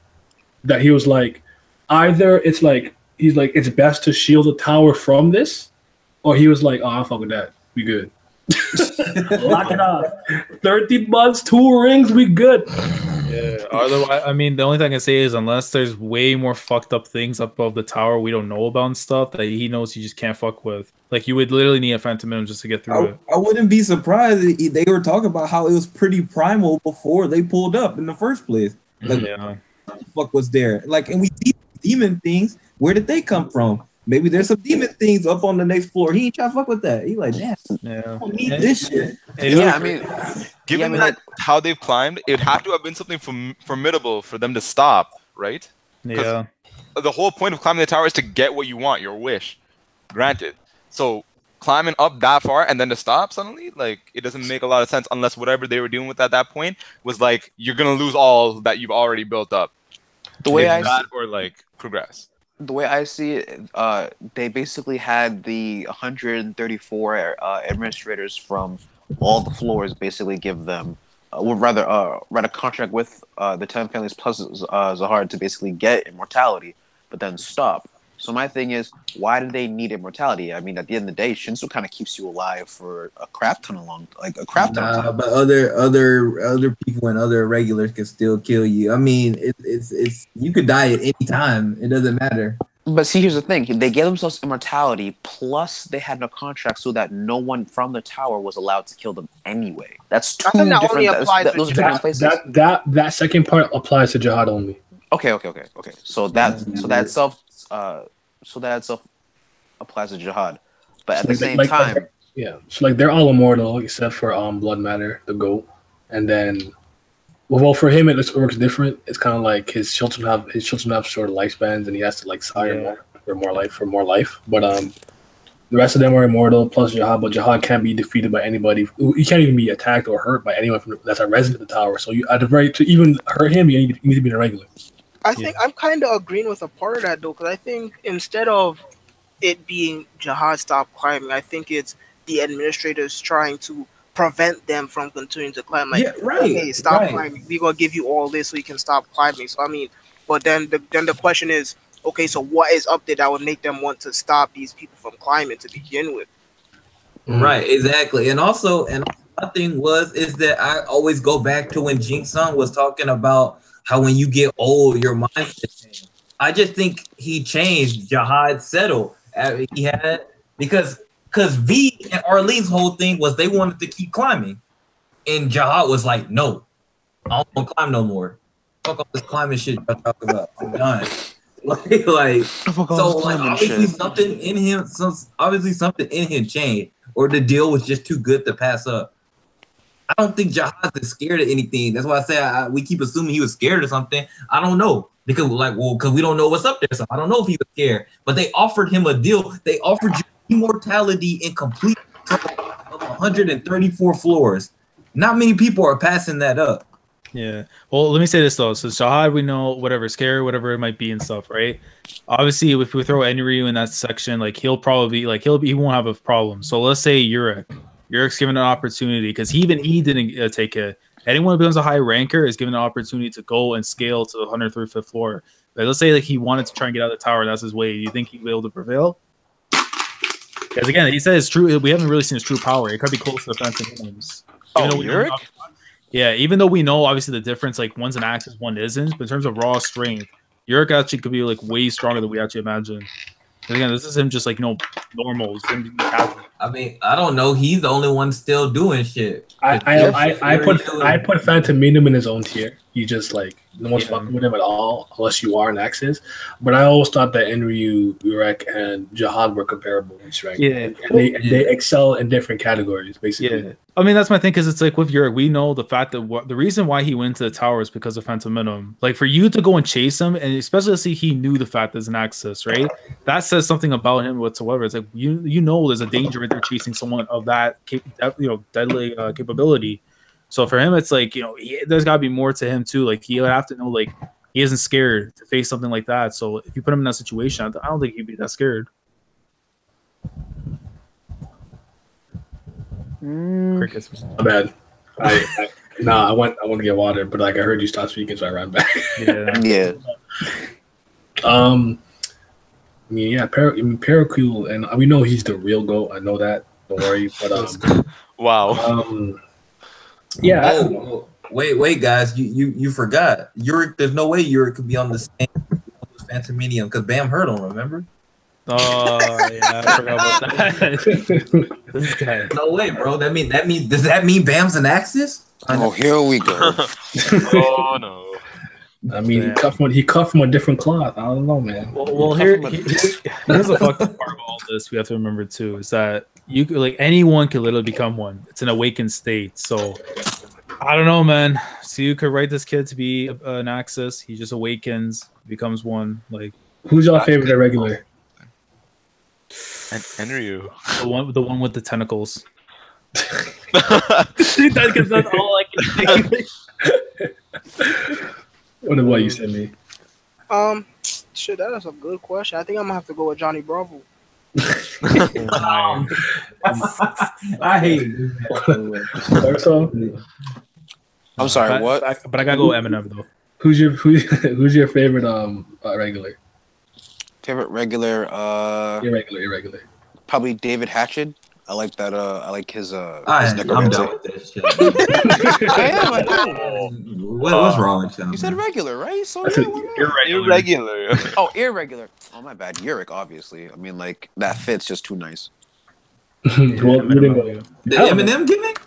that he was like, either it's like, he's like, it's best to shield the tower from this, or he was like, oh, I'll fuck with that. We good. Lock it off. 30 months, 2 rings, we good. Yeah. Otherwise, I mean, the only thing I can say is unless there's way more fucked up things up above the tower we don't know about and stuff that he knows he just can't fuck with. Like you would literally need a Phantom Minimum just to get through it. I wouldn't be surprised if they were talking about how it was pretty primal before they pulled up in the first place. Like, what the fuck was there? Like, and we see demon things. Where did they come from? Maybe there's some demon things up on the next floor. He ain't trying to fuck with that. He like, damn, I don't need this shit. Yeah, I mean, given that how they've climbed, it'd have to have been something formidable for them to stop, right? Yeah. The whole point of climbing the tower is to get what you want, your wish. Granted. So climbing up that far and then to stop suddenly, like, it doesn't make a lot of sense unless whatever they were doing with at that point was like, you're going to lose all that you've already built up. The way or like progress. The way I see it, they basically had the 134 administrators from all the floors basically give them, write a contract with the 10 families plus Jahad to basically get immortality, but then stop. So my thing is, why do they need immortality? I mean, at the end of the day, Shinsu kind of keeps you alive for a crap ton of but other people and other regulars can still kill you. I mean, it's you could die at any time. It doesn't matter. But see, here's the thing: they gave themselves immortality, plus they had no contract, so that no one from the tower was allowed to kill them anyway. That's two different. Those are different places. That second part applies to Jahad only. Okay. So that itself applies to Jahad, but at the same time, yeah. So like they're all immortal except for Blood Matter, the goat, and then, well, for him it works different. It's kind of like his children have short lifespans, and he has to like sire more for more life. But the rest of them are immortal plus Jahad, but Jahad can't be defeated by anybody. He can't even be attacked or hurt by anyone that's a resident of the tower. So you, to even hurt him, you need to be a regular. I think I'm kind of agreeing with a part of that though, because I think instead of it being Jahad stop climbing, I think it's the administrators trying to prevent them from continuing to climb. Like, okay, stop climbing. We're gonna give you all this so you can stop climbing. So I mean, but then the question is, okay, so what is up there that would make them want to stop these people from climbing to begin with? Right, exactly. And also my thing is that I always go back to when Jin-sung was talking about how when you get old, your mindset changes. I just think he changed. Jahad settled. He had because V and Arlene's whole thing was they wanted to keep climbing, and Jahad was like, "No, I don't want to climb no more. Fuck all this climbing shit I talk about. I'm done." Obviously something in him changed, or the deal was just too good to pass up. I don't think Jahad is scared of anything. That's why I say we keep assuming he was scared of something. I don't know because we don't know what's up there. So I don't know if he was scared. But they offered him a deal. They offered you immortality in complete control of 134 floors. Not many people are passing that up. Yeah. Well, let me say this though. So Jahad, we know whatever scare, whatever it might be and stuff, right? Obviously, if we throw Enryu in that section, like he'll probably he won't have a problem. So let's say Yurek's given an opportunity because he didn't take it. Anyone who becomes a high ranker is given an opportunity to go and scale to the 135th floor. But let's say like he wanted to try and get out of the tower, that's his way. Do you think he'd be able to prevail? Because again, he said it's true. We haven't really seen his true power. It could be close to the Phantom Minimums. Yurek? Yeah, even though we know obviously the difference, like one's an axis, one isn't. But in terms of raw strength, Yurek actually could be like way stronger than we actually imagine. Again, this is him just like normal. I mean, I don't know. He's the only one still doing shit. I put Phantom Minimum in his own tier. He just like no one's fucking with him at all unless you are in Axis. But I always thought that Enryu, Urek, and Jahad were comparable in strength. Yeah. And they excel in different categories, basically. Yeah, I mean that's my thing because it's like with Yurik, we know the fact that the reason why he went to the tower is because of Phantom Minimum. Like for you to go and chase him, and especially see he knew the fact there's an Axis, right? That says something about him whatsoever. It's like you know there's a danger right there chasing someone of that deadly capability. So for him, it's like there's got to be more to him too. Like he'll have to know like he isn't scared to face something like that. So if you put him in that situation, I don't think he'd be that scared. Crickets. My bad. I went to get water, but like I heard you stop speaking, so I ran back. Yeah. I mean, yeah, Paracool, and we know he's the real GOAT. I know that. Don't worry. But wow. Yeah. Oh, wait, guys, you forgot. Yurik, there's no way Yurik could be on the same with Phantom Medium because Bam hurt him. Remember? Oh yeah, I forgot about that. This guy. No way, bro. Does that mean Bam's an Axis? Oh, here we go. Oh no. I mean, he cut from a different cloth. I don't know, man. Well, here's the fucked up part of all this. We have to remember too is that you could, like anyone could literally become one. It's an awakened state. So I don't know, man. So you could write this kid to be an Axis. He just awakens, becomes one. Like, who's your favorite irregular? Enryu. The one with the tentacles. Because that's all I can think. What about you send me? Shit, that is a good question. I think I'm gonna have to go with Johnny Bravo. I hate it. I'm sorry, what? But I gotta go Eminem though. Who's your favorite regular? Favorite regular? Irregular. Probably David Hatchet. I like that. I like his. I'm done with this shit. I know. What's wrong with you? You said regular, right? So Irregular. Oh, irregular. Oh, my bad. Yurik, obviously. I mean, like that fit's just too nice. The Eminem gimmick?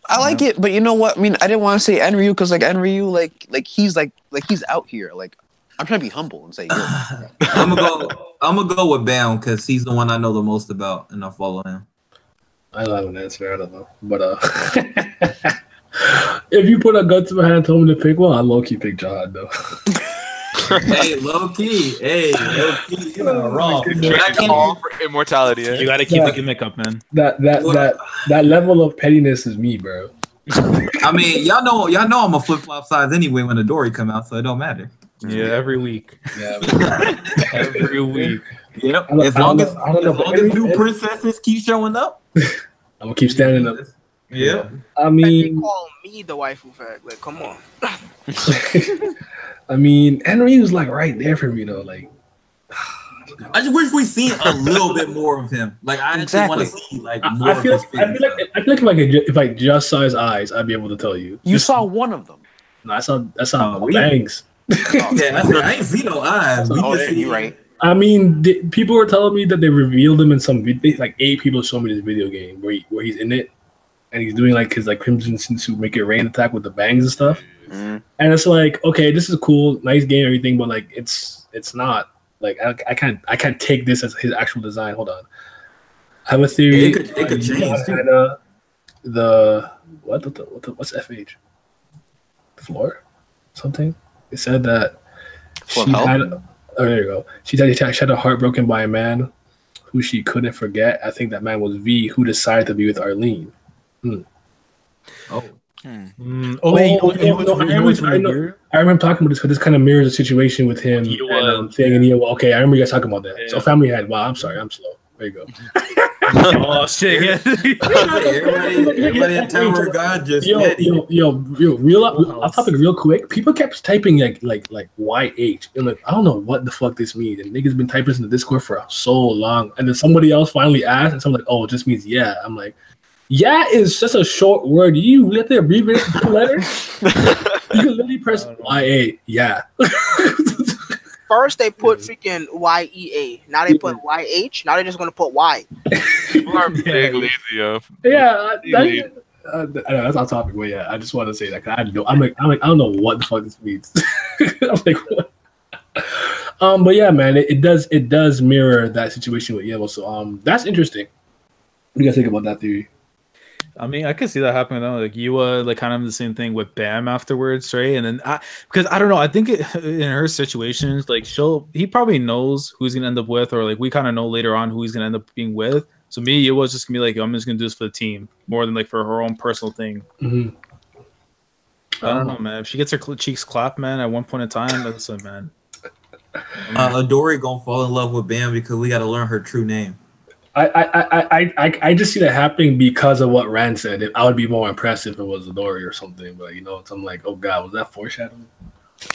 I like it, but you know what? I mean, I didn't want to say Enryu because like Enryu, like he's he's out here. Like I'm trying to be humble and say Yurik. I'm gonna go with Bam because he's the one I know the most about, and I follow him. I don't have an answer. I don't know, but if you put a gun to my hand, and told me to pick one, I low key pick Jahad though. Hey, low key, you're not wrong. For immortality. Eh? You gotta keep the gimmick up, man. That level of pettiness is me, bro. I mean, y'all know I'm a flip flop size anyway when the Dory come out, so it don't matter. Yeah, every week. Yeah, every week. Yep. As long as new princesses keep showing up, I'm gonna keep standing up. Yeah. I mean, they call me the waifu fact. Like, come on. I mean, Henry was like right there for me though. Like, I just wish we seen a little bit more of him. Like, I actually want to see like more. I feel like if I just saw his eyes, I'd be able to tell you. You saw one of them. No, I saw bangs. Yeah, I ain't see no eyes. You're right. I mean, people were telling me that they revealed him in some video. Like 8 people showed me this video game where he's in it, and he's doing like his like Crimson Sensu Make It Rain attack with the bangs and stuff. Mm-hmm. And it's like, okay, this is cool, nice game, everything, but like it's not like I can't take this as his actual design. Hold on, I have a theory. It could change. What's FH? Floor, something. It said that she had. Oh, there you go. She said she had a heart broken by a man who she couldn't forget. I think that man was V, who decided to be with Arlene. I remember talking about this because this kind of mirrors the situation with him okay, I remember you guys talking about that. Yeah. So Family had. Wow, I'm sorry, I'm slow. There you go. Oh shit! Everybody in town for God just I'll topic real quick. People kept typing like YH, and like I don't know what the fuck this means. And niggas been typing this in the Discord for so long, and then somebody else finally asked, and someone's like, "Oh, it just means yeah." I'm like, "Yeah" is just a short word. You let the abbreviate the letter. You can literally press YA. Yeah. First they put freaking YEA. Now they put YH. Now they're just gonna put Y. People are big lazy, yo. Yeah, I know, that's off topic, but yeah, I just want to say that 'cause I know I'm like I don't know what the fuck this means. I'm like, what? But yeah, man, it does mirror that situation with Yellow. So that's interesting. What do you guys think about that theory? I mean, I could see that happening though. Like Yua, like kind of the same thing with Bam afterwards, right? And then because I don't know, I think in her situations, like he probably knows who he's gonna end up with, or like we kind of know later on who he's gonna end up being with. So me, Yua's just gonna be like, I'm just gonna do this for the team more than like for her own personal thing. Mm-hmm. I don't know, man. If she gets her cheeks clapped, man, at one point in time, that's it, man. Dory gonna fall in love with Bam because we got to learn her true name. I just see that happening because of what Rand said. I would be more impressed if it was Adori or something, but you know, I'm like, oh god, was that foreshadowing?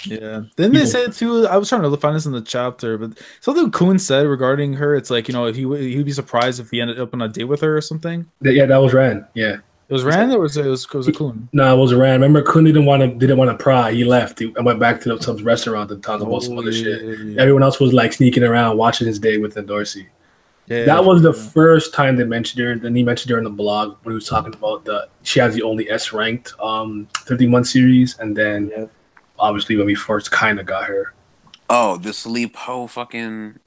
Yeah. Then they said too. I was trying to find this in the chapter, but something Kuhn said regarding her. It's like, you know, if he'd be surprised if he ended up on a date with her or something. Yeah, that was Rand. Yeah, it was Rand, or was it Kuhn? No, it was Rand. Remember, Kuhn didn't want to pry. He left. He went back to some restaurant and talked about some other shit. Yeah. Everyone else was like sneaking around, watching his date with Dorsey. Yeah, that was the first time they mentioned her. Then he mentioned her in the blog when he was talking about she has the only S ranked 30-month series, and then obviously when we first kind of got her. Oh, the sleep hoe fucking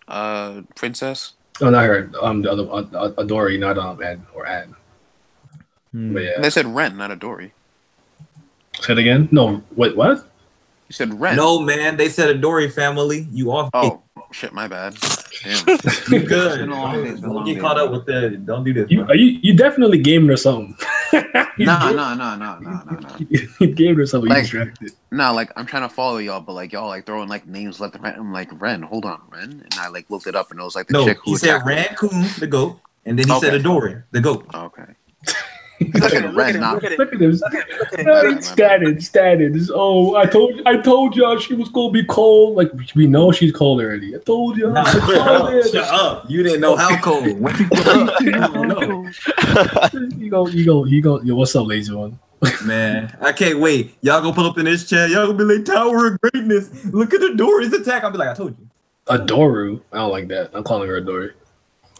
princess. Oh, not her. The other Adori, not Ed or Anne. But yeah, they said Ren, not Adori. Say it again. No, wait, what? You said Ren. No, man, they said Adori family. You off? Oh shit, my bad. Damn. You good? Don't get caught up with that. Don't do this. You definitely gave her something. No. You gave her something. Like, you distracted. Nah, like I'm trying to follow y'all, but like y'all like throwing like names left and right. I'm like Ren. Hold on, Ren. And I like looked it up, and it was like the chick who he said Raccoon, the goat, and then he said Adori, the goat. Okay. Look at him. Status. Oh, I told y'all she was gonna be cold. Like we know she's cold already. I told y'all. Shut up. You didn't know how cold. You go. Yo, what's up, lazy one? Man, I can't wait. Y'all gonna pull up in this chat. Y'all gonna be like Tower of Greatness. Look at Adori's attack. I'll be like, I told you. Adoru. I don't like that. I'm calling her Adori.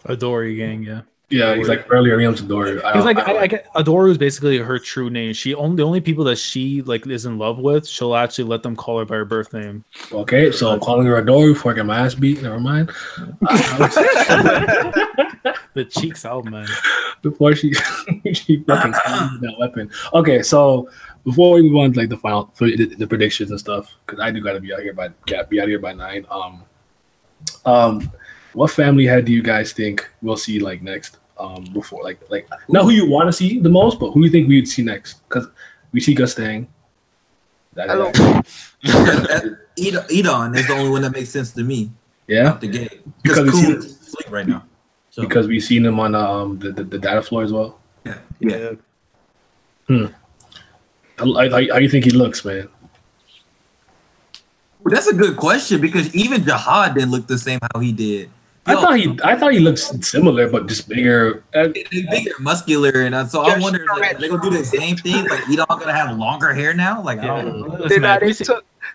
Adori gang, yeah. Yeah, he's like earlier named Adoru. I get Adoru is basically her true name. The only people that she like is in love with, she'll actually let them call her by her birth name. Okay, so I'm calling her Adoru before I get my ass beat. Never mind. The cheeks out, man. Before she fucking uses that weapon. Okay, so before we move on to like the predictions and stuff, because I do gotta be out here by 9. What family head do you guys think we'll see like next? Before like not who you want to see the most, but who do you think we would see next? Because we see Gus Stang. Edon is the only one that makes sense to me. Yeah, out the gate because Coon's asleep right now. So. Because we've seen him on the data floor as well. Yeah. How do you think he looks, man? Well, that's a good question because even Jahad didn't look the same how he did. I thought he looks similar, but just bigger, bigger, muscular, and so I wonder if they're gonna do the same thing. Like Edon gonna have longer hair now. Like I don't know.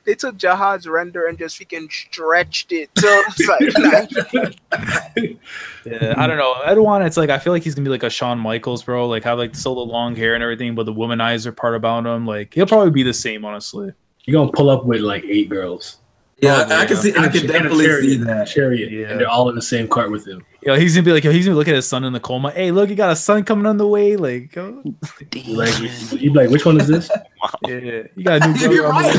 They took Jahad's render and just freaking stretched it. So it's like, yeah, I don't know. Edouard, it's like I feel like he's gonna be like a Shawn Michaels, bro. Like have like still the long hair and everything, but the womanizer part about him, like he'll probably be the same, honestly. You're gonna pull up with like 8 girls. Yeah, I can definitely see that. Chariot, yeah. And they're all in the same cart with him. Yeah, he's gonna be looking at his son in the coma. Hey, look, you got a son coming on the way. Like, you'd be like, which one is this? Yeah, you got a new brother. You're right.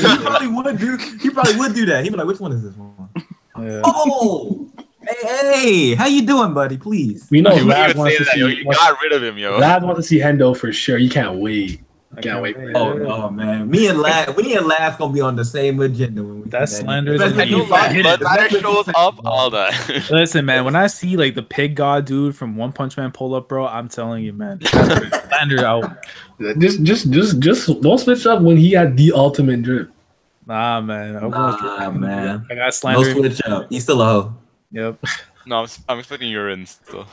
He probably would do that. He'd be like, which one is this one? Yeah. Oh, hey, how you doing, buddy? Please. We know Lad wants to see. You got rid of him, yo. Lad wants to see Hendo for sure. You can't wait. Can't wait. Oh man, me and Lad gonna be on the same agenda when we. That's slander. Ladder shows up all that. Listen, man, when I see like the pig god dude from One Punch Man pull up, bro, I'm telling you, man, slander out. Just don't switch up when he had the ultimate drip. Nah, man. Man. I got slander. No switch up. He's still a hoe. Yep. No, I'm expecting urine still.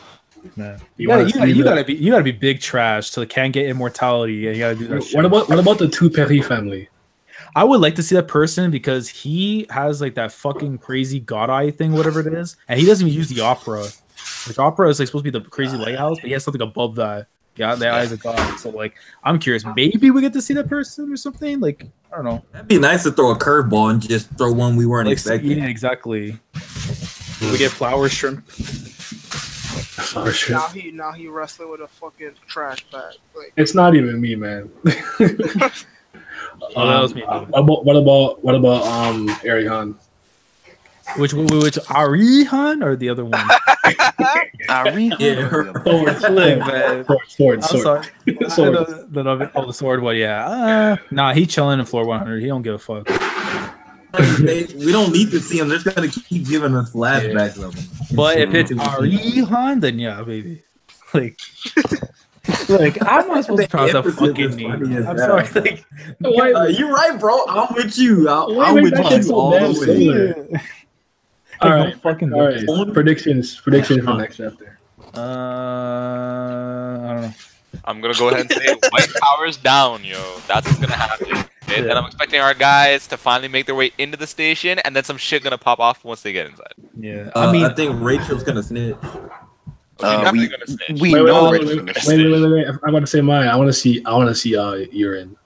Man. You gotta be big trash so can't get immortality. Yeah, you gotta do that. What about the two Perry family? I would like to see that person because he has like that fucking crazy god eye thing, whatever it is, and he doesn't even use the opera. Which opera is like supposed to be the crazy lighthouse, but he has something above that. Yeah, their eyes are gone. So like, I'm curious. Maybe we get to see that person or something. Like, I don't know. That'd be nice to throw a curveball and just throw one we weren't Like, expecting. yeah, exactly. We get flower shrimp. Flower shrimp. Now he wrestling with a fucking trash bag. Like, It's not even me, man. else me? What about Arihan? Which Arihan or the other one? Sword. I'm sorry. The sword one, yeah. Nah, he chilling in floor 100. He don't give a fuck. We don't need to see him. They're just gonna keep giving us flashbacks of him. But if it's Arihan, then yeah, baby. Like, I'm not supposed to pronounce that fucking name. I'm sorry. Like, you're right, bro. I'm with you. I'm with you all the way. All right. Predictions for next chapter. I don't know. I'm gonna go ahead and say white powers down, yo. That's what's gonna happen. Okay? And I'm expecting our guys to finally make their way into the station, and then some shit gonna pop off once they get inside. Yeah, I think Rachel's gonna snitch. We know Rachel's gonna snitch. Wait. I want to say mine. I want to see urine.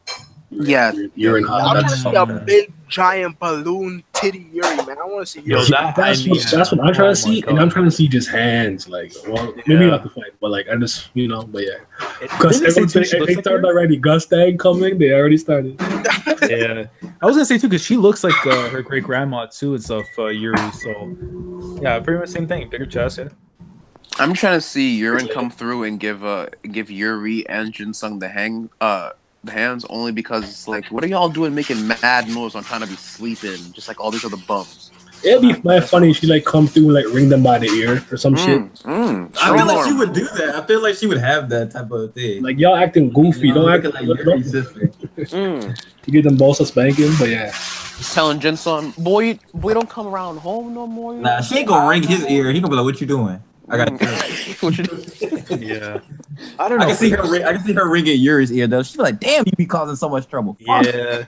Yeah, Urine. I want to see a big giant balloon titty Yuri, man. I want to see Yuri. That's what I'm trying to see, and I'm trying to see just hands. Like, well, maybe not the fight, but like I just, but yeah. Because they started already. Mustang coming. They already started. Yeah, I was gonna say too because she looks like her great grandma too and stuff. Yuri. So yeah, pretty much same thing. Bigger chest. Yeah. I'm trying to see Urine come through and give Yuri and Jinsung the hands only because it's like, what are y'all doing making mad noise on trying to be sleeping just like all these other bums? It'd be funny if she like come through and like ring them by the ear or some shit. I feel like she would do that. I feel like she would have that type of thing. Like y'all acting goofy, don't act like your sister. You get them both a spanking, but yeah. He's telling Jinsung, boy, don't come around home no more. Nah, she ain't gonna ring his ear. He gonna be like, "What you doing?" I got Yeah. I don't know. I can see her ringing Yuri's ear though. She's like, "Damn, you be causing so much trouble." Yeah.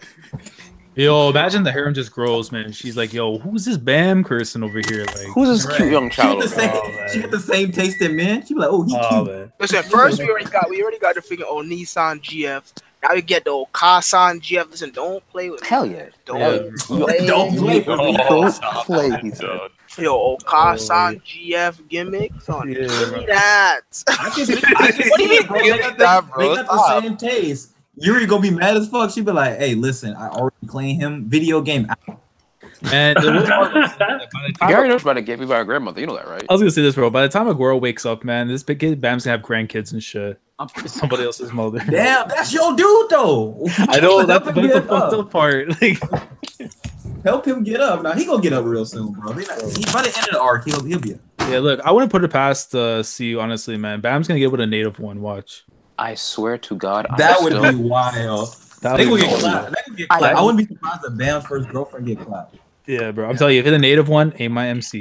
Yo, imagine the harem just grows, man. She's like, "Yo, who's this Bam person over here? Like, who's this cute young child?" She got the same taste in men. She be like, "Oh, he cute." Man. Listen, first we already got the freaking Oni-san GF. Now you get the Okasan GF. Listen, don't play with me. Hell yeah. Don't play. Don't play with me. Don't play. He said. Yo, Okasan GF gimmicks on give me that. What do you mean, bro? They got the same taste. Yuri gonna be mad as fuck. She be like, "Hey, listen, I already claimed him. Video game out." And Gary knows about to get me by her grandmother. You know that, right? I was gonna say this, bro. By the time a girl wakes up, man, this big kid Bam's gonna have grandkids and shit. Somebody else's mother. Damn, that's your dude though. I know that's the fucked up part. Like, help him get up. Now he gonna get up real soon, bro. By the end of the arc, he'll be up. Yeah, look, I wouldn't put it past CU, honestly, man. Bam's gonna get with a native one. Watch. I swear to God, that would be wild. They would get clapped. I wouldn't be surprised if Bam's first girlfriend get clapped. Yeah, bro. I'm telling you, if it's a native one, ain't my MC.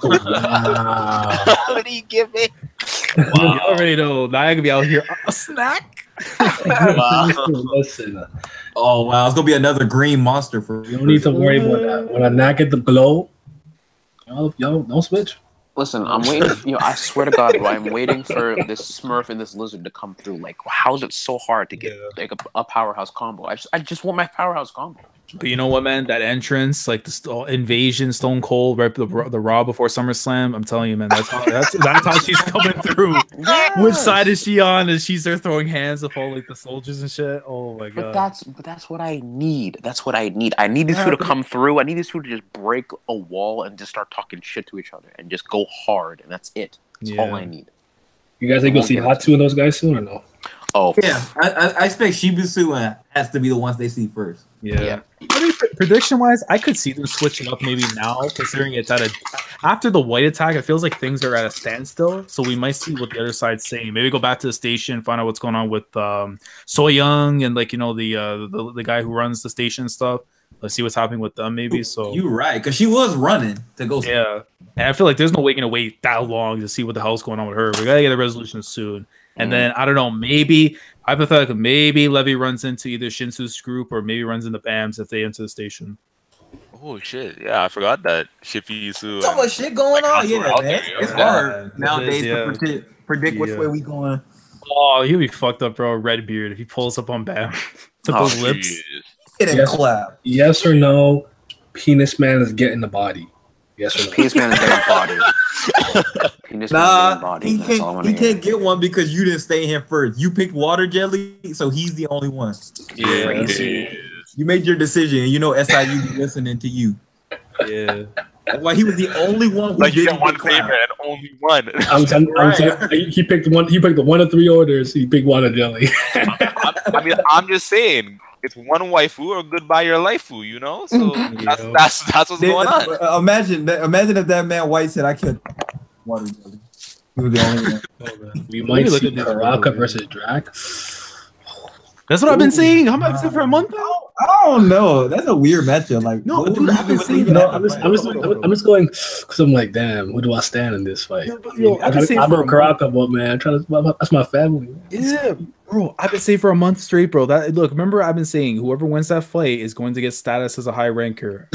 What do you give me? You already know. Now I could be out here. A snack. Listen. Oh wow, it's gonna be another green monster for you. Don't need to worry about that. When I not get the glow, y'all don't switch. Listen, I'm waiting. I swear to God, bro, I'm waiting for this Smurf and this lizard to come through. Like, how is it so hard to get like a powerhouse combo? I just want my powerhouse combo. But you know what, man? That entrance, like the invasion, Stone Cold, right? The Raw before SummerSlam. I'm telling you, man. That's how she's coming through. Yes. Which side is she on? And she's there throwing hands of all like the soldiers and shit. Oh my god. But that's what I need. That's what I need. I need these two to come through. I need these two to just break a wall and just start talking shit to each other and just go hard. And that's it. That's all I need. You guys think you'll see Hatsu and those guys soon or no? Oh yeah, I expect Shibusu has to be the ones they see first. Yeah. I mean, prediction wise, I could see them switching up maybe now, considering it's after the white attack. It feels like things are at a standstill, so we might see what the other side's saying. Maybe go back to the station, find out what's going on with So Young and the guy who runs the station and stuff. Let's see what's happening with them, maybe. So you're right, because she was running to go. Yeah, and I feel like there's no way gonna wait that long to see what the hell's going on with her. We gotta get a resolution soon. And then I don't know, maybe hypothetically, maybe Levy runs into either Shinsu's group or maybe runs into Bams if they enter the station. Oh shit! Yeah, I forgot that Shippy Su. So much shit going on. Yeah, man. It's hard nowadays to Predict which Yeah. way we going. Oh, he'll be fucked up, bro. Redbeard if he pulls up on Bam with Oh, those lips. jeez. Hit and Yes. clap. Yes or no? Penis man is getting the body. Yes or no? Penis man is getting bodied. Penis man is Nah, getting bodied. he That's all I can't. want He to hear. can't get one because you didn't stay here first. You picked water jelly, so he's the only one. Yeah, Crazy. You made your decision, and you know SIU be listening to you. yeah. That's why he was the only one who Like you didn't get one get clapped. favorite and only one. I'm saying he picked one. He picked the one of three orders. He picked water jelly. I mean, I'm just saying, it's one waifu or goodbye your lifeu, you know. So that's what's going on. Imagine if that man White said, "I killed water jelly." He was the only one. We might look see at this Karaka video. versus Drac. That's what I've been saying. How am I saying for a month now? I don't know. That's a weird matchup. Like, No, what dude, would I've been even saying leave it that. at I'm the just, fight? I'm just going because I'm like, damn, where do I stand in this fight? Yo, I've been saying I for go a month. Karaka, but man, I'm trying to. That's my family. Yeah, bro. I've been saying for a month straight, bro. That look, remember I've been saying whoever wins that fight is going to get status as a high ranker.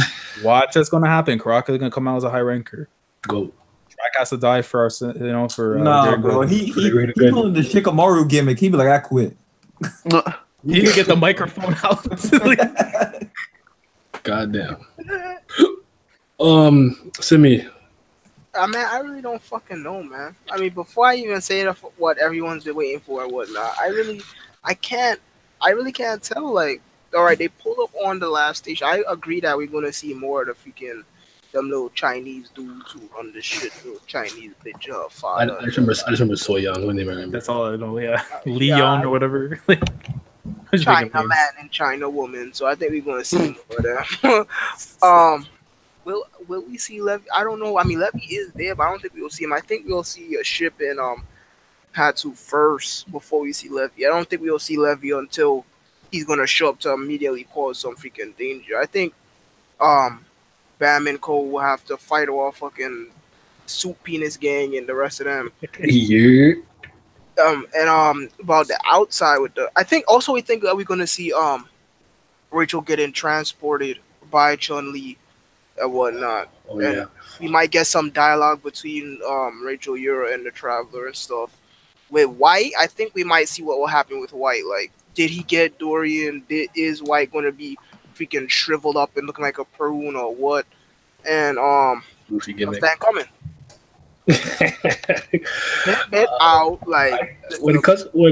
Watch that's going to happen. Karaka is going to come out as a high ranker. Go. Drac has to die for us, you know, for Nah, greater bro. good. He Greater good. pulling the Shikamaru gimmick. He be like, "I quit." You can get the microphone out. Goddamn. Simi. I mean, I really don't fucking know, man. I mean, before I even say what everyone's been waiting for and whatnot, I really can't tell. Like, all right, they pulled up on the last station. I agree that we're gonna see more of the freaking them little Chinese dudes who run this shit, little Chinese bitch I father. just remember So Young. When they remember. That's all I know. Yeah, Yeah, Leon or whatever. Just making China names. man and China woman. So I think we're gonna see more of them. Will we see Levy? I don't know. I mean, Levy is there, but I don't think we'll see him. I think we'll see a ship in Hatu first before we see Levy. I don't think we'll see Levy until he's gonna show up to immediately cause some freaking danger. I think Bam and Cole will have to fight off fucking Soup Penis Gang and the rest of them. Yeah. About the outside with the, I think also we think that we're gonna see Rachel getting transported by Chun-Li and whatnot. Oh And yeah. we might get some dialogue between Rachel Yura and the Traveler and stuff. With White, I think we might see what will happen with White. Like, did he get Dorian? Is White going to be freaking shriveled up and looking like a prune or what? And Goofy gimmick. that coming. Get out like when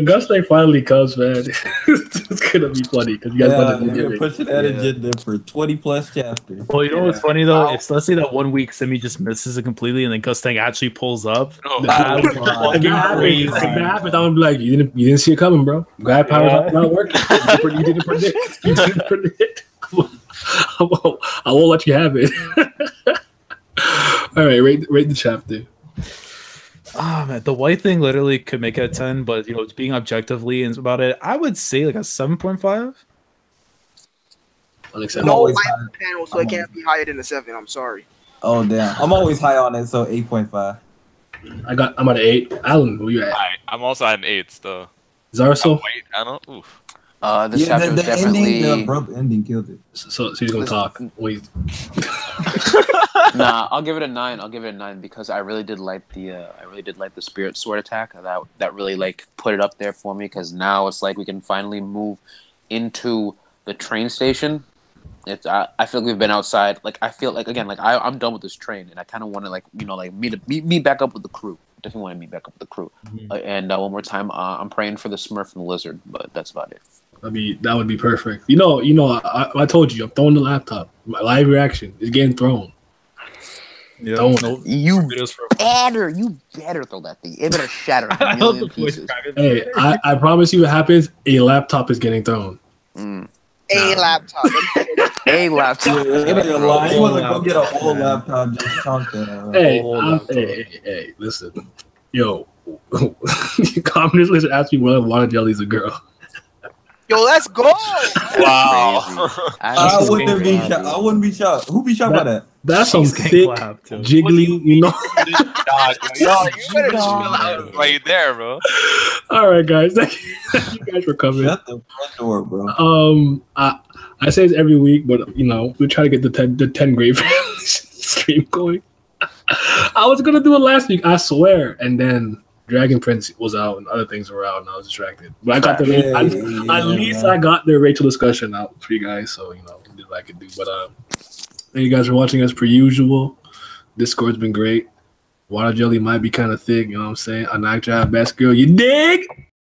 Gusto finally comes, man, it's gonna be funny because you guys Yeah, want to they're give it. pushing that Yeah. agenda for 20+ chapters. Well, you know what's funny though? If let's say that 1 week Simi just misses it completely, and then Gustang actually pulls up. Oh, If that happens, I'm gonna be like, you didn't see it coming, bro. God powers not working. You didn't predict. You didn't predict. I won't let you have it. All right, rate the chapter. Oh man, the White thing literally could make it a 10, but you know, being objectively and about it, I would say like a 7.5. Unacceptable. no always live high. panel, so it can't be higher than a 7. I'm sorry. Oh damn, I'm always high on it, so 8.5. I'm at an 8. Alan, where you at? I'm also at an 8 still. Zarso? Wait, I don't. Oof. This Yeah, chapter the was definitely. ending, the abrupt ending killed it. So he's gonna talk. Wait. Nah, I'll give it a 9. I'll give it a 9 because I really did like the spirit sword attack. That really like put it up there for me because now it's like we can finally move into the train station. I feel like we've been outside. Like I feel like again, like I'm done with this train, and I kind of want to like meet back up with the crew. Definitely want to meet back up with the crew. And one more time, I'm praying for the Smurf and the Lizard, but that's about it. That would be perfect. You know. I told you, I'm throwing the laptop. My live reaction is getting thrown. Yeah, Don't. You better throw that thing. It better shatter a million pieces. Hey, I promise you, what happens? A laptop is getting thrown. A laptop. A laptop. He wasn't gonna get a whole laptop, just chunk that. Hey, listen, yo, Communist Lizard asked me whether Water Jelly's a girl. Yo, let's go. Wow. I wouldn't be shocked. Who be shocked by that? That's some She's getting thick, clapped, too. jiggly, you know. Yo, you better chill out right there, bro. All right, guys, thank you guys for coming. Shut the front door, bro. I say this every week, but you know, we try to get the 10 great stream going. I was gonna do it last week, I swear, and then Dragon Prince was out and other things were out, and I was distracted. But I got the Yeah, at least man. I got the Rachel discussion out for you guys, so you know, did what I could do. But thank you guys for watching as per usual. Discord's been great. Water jelly might be kind of thick, you know what I'm saying? A night job, best girl, you dig?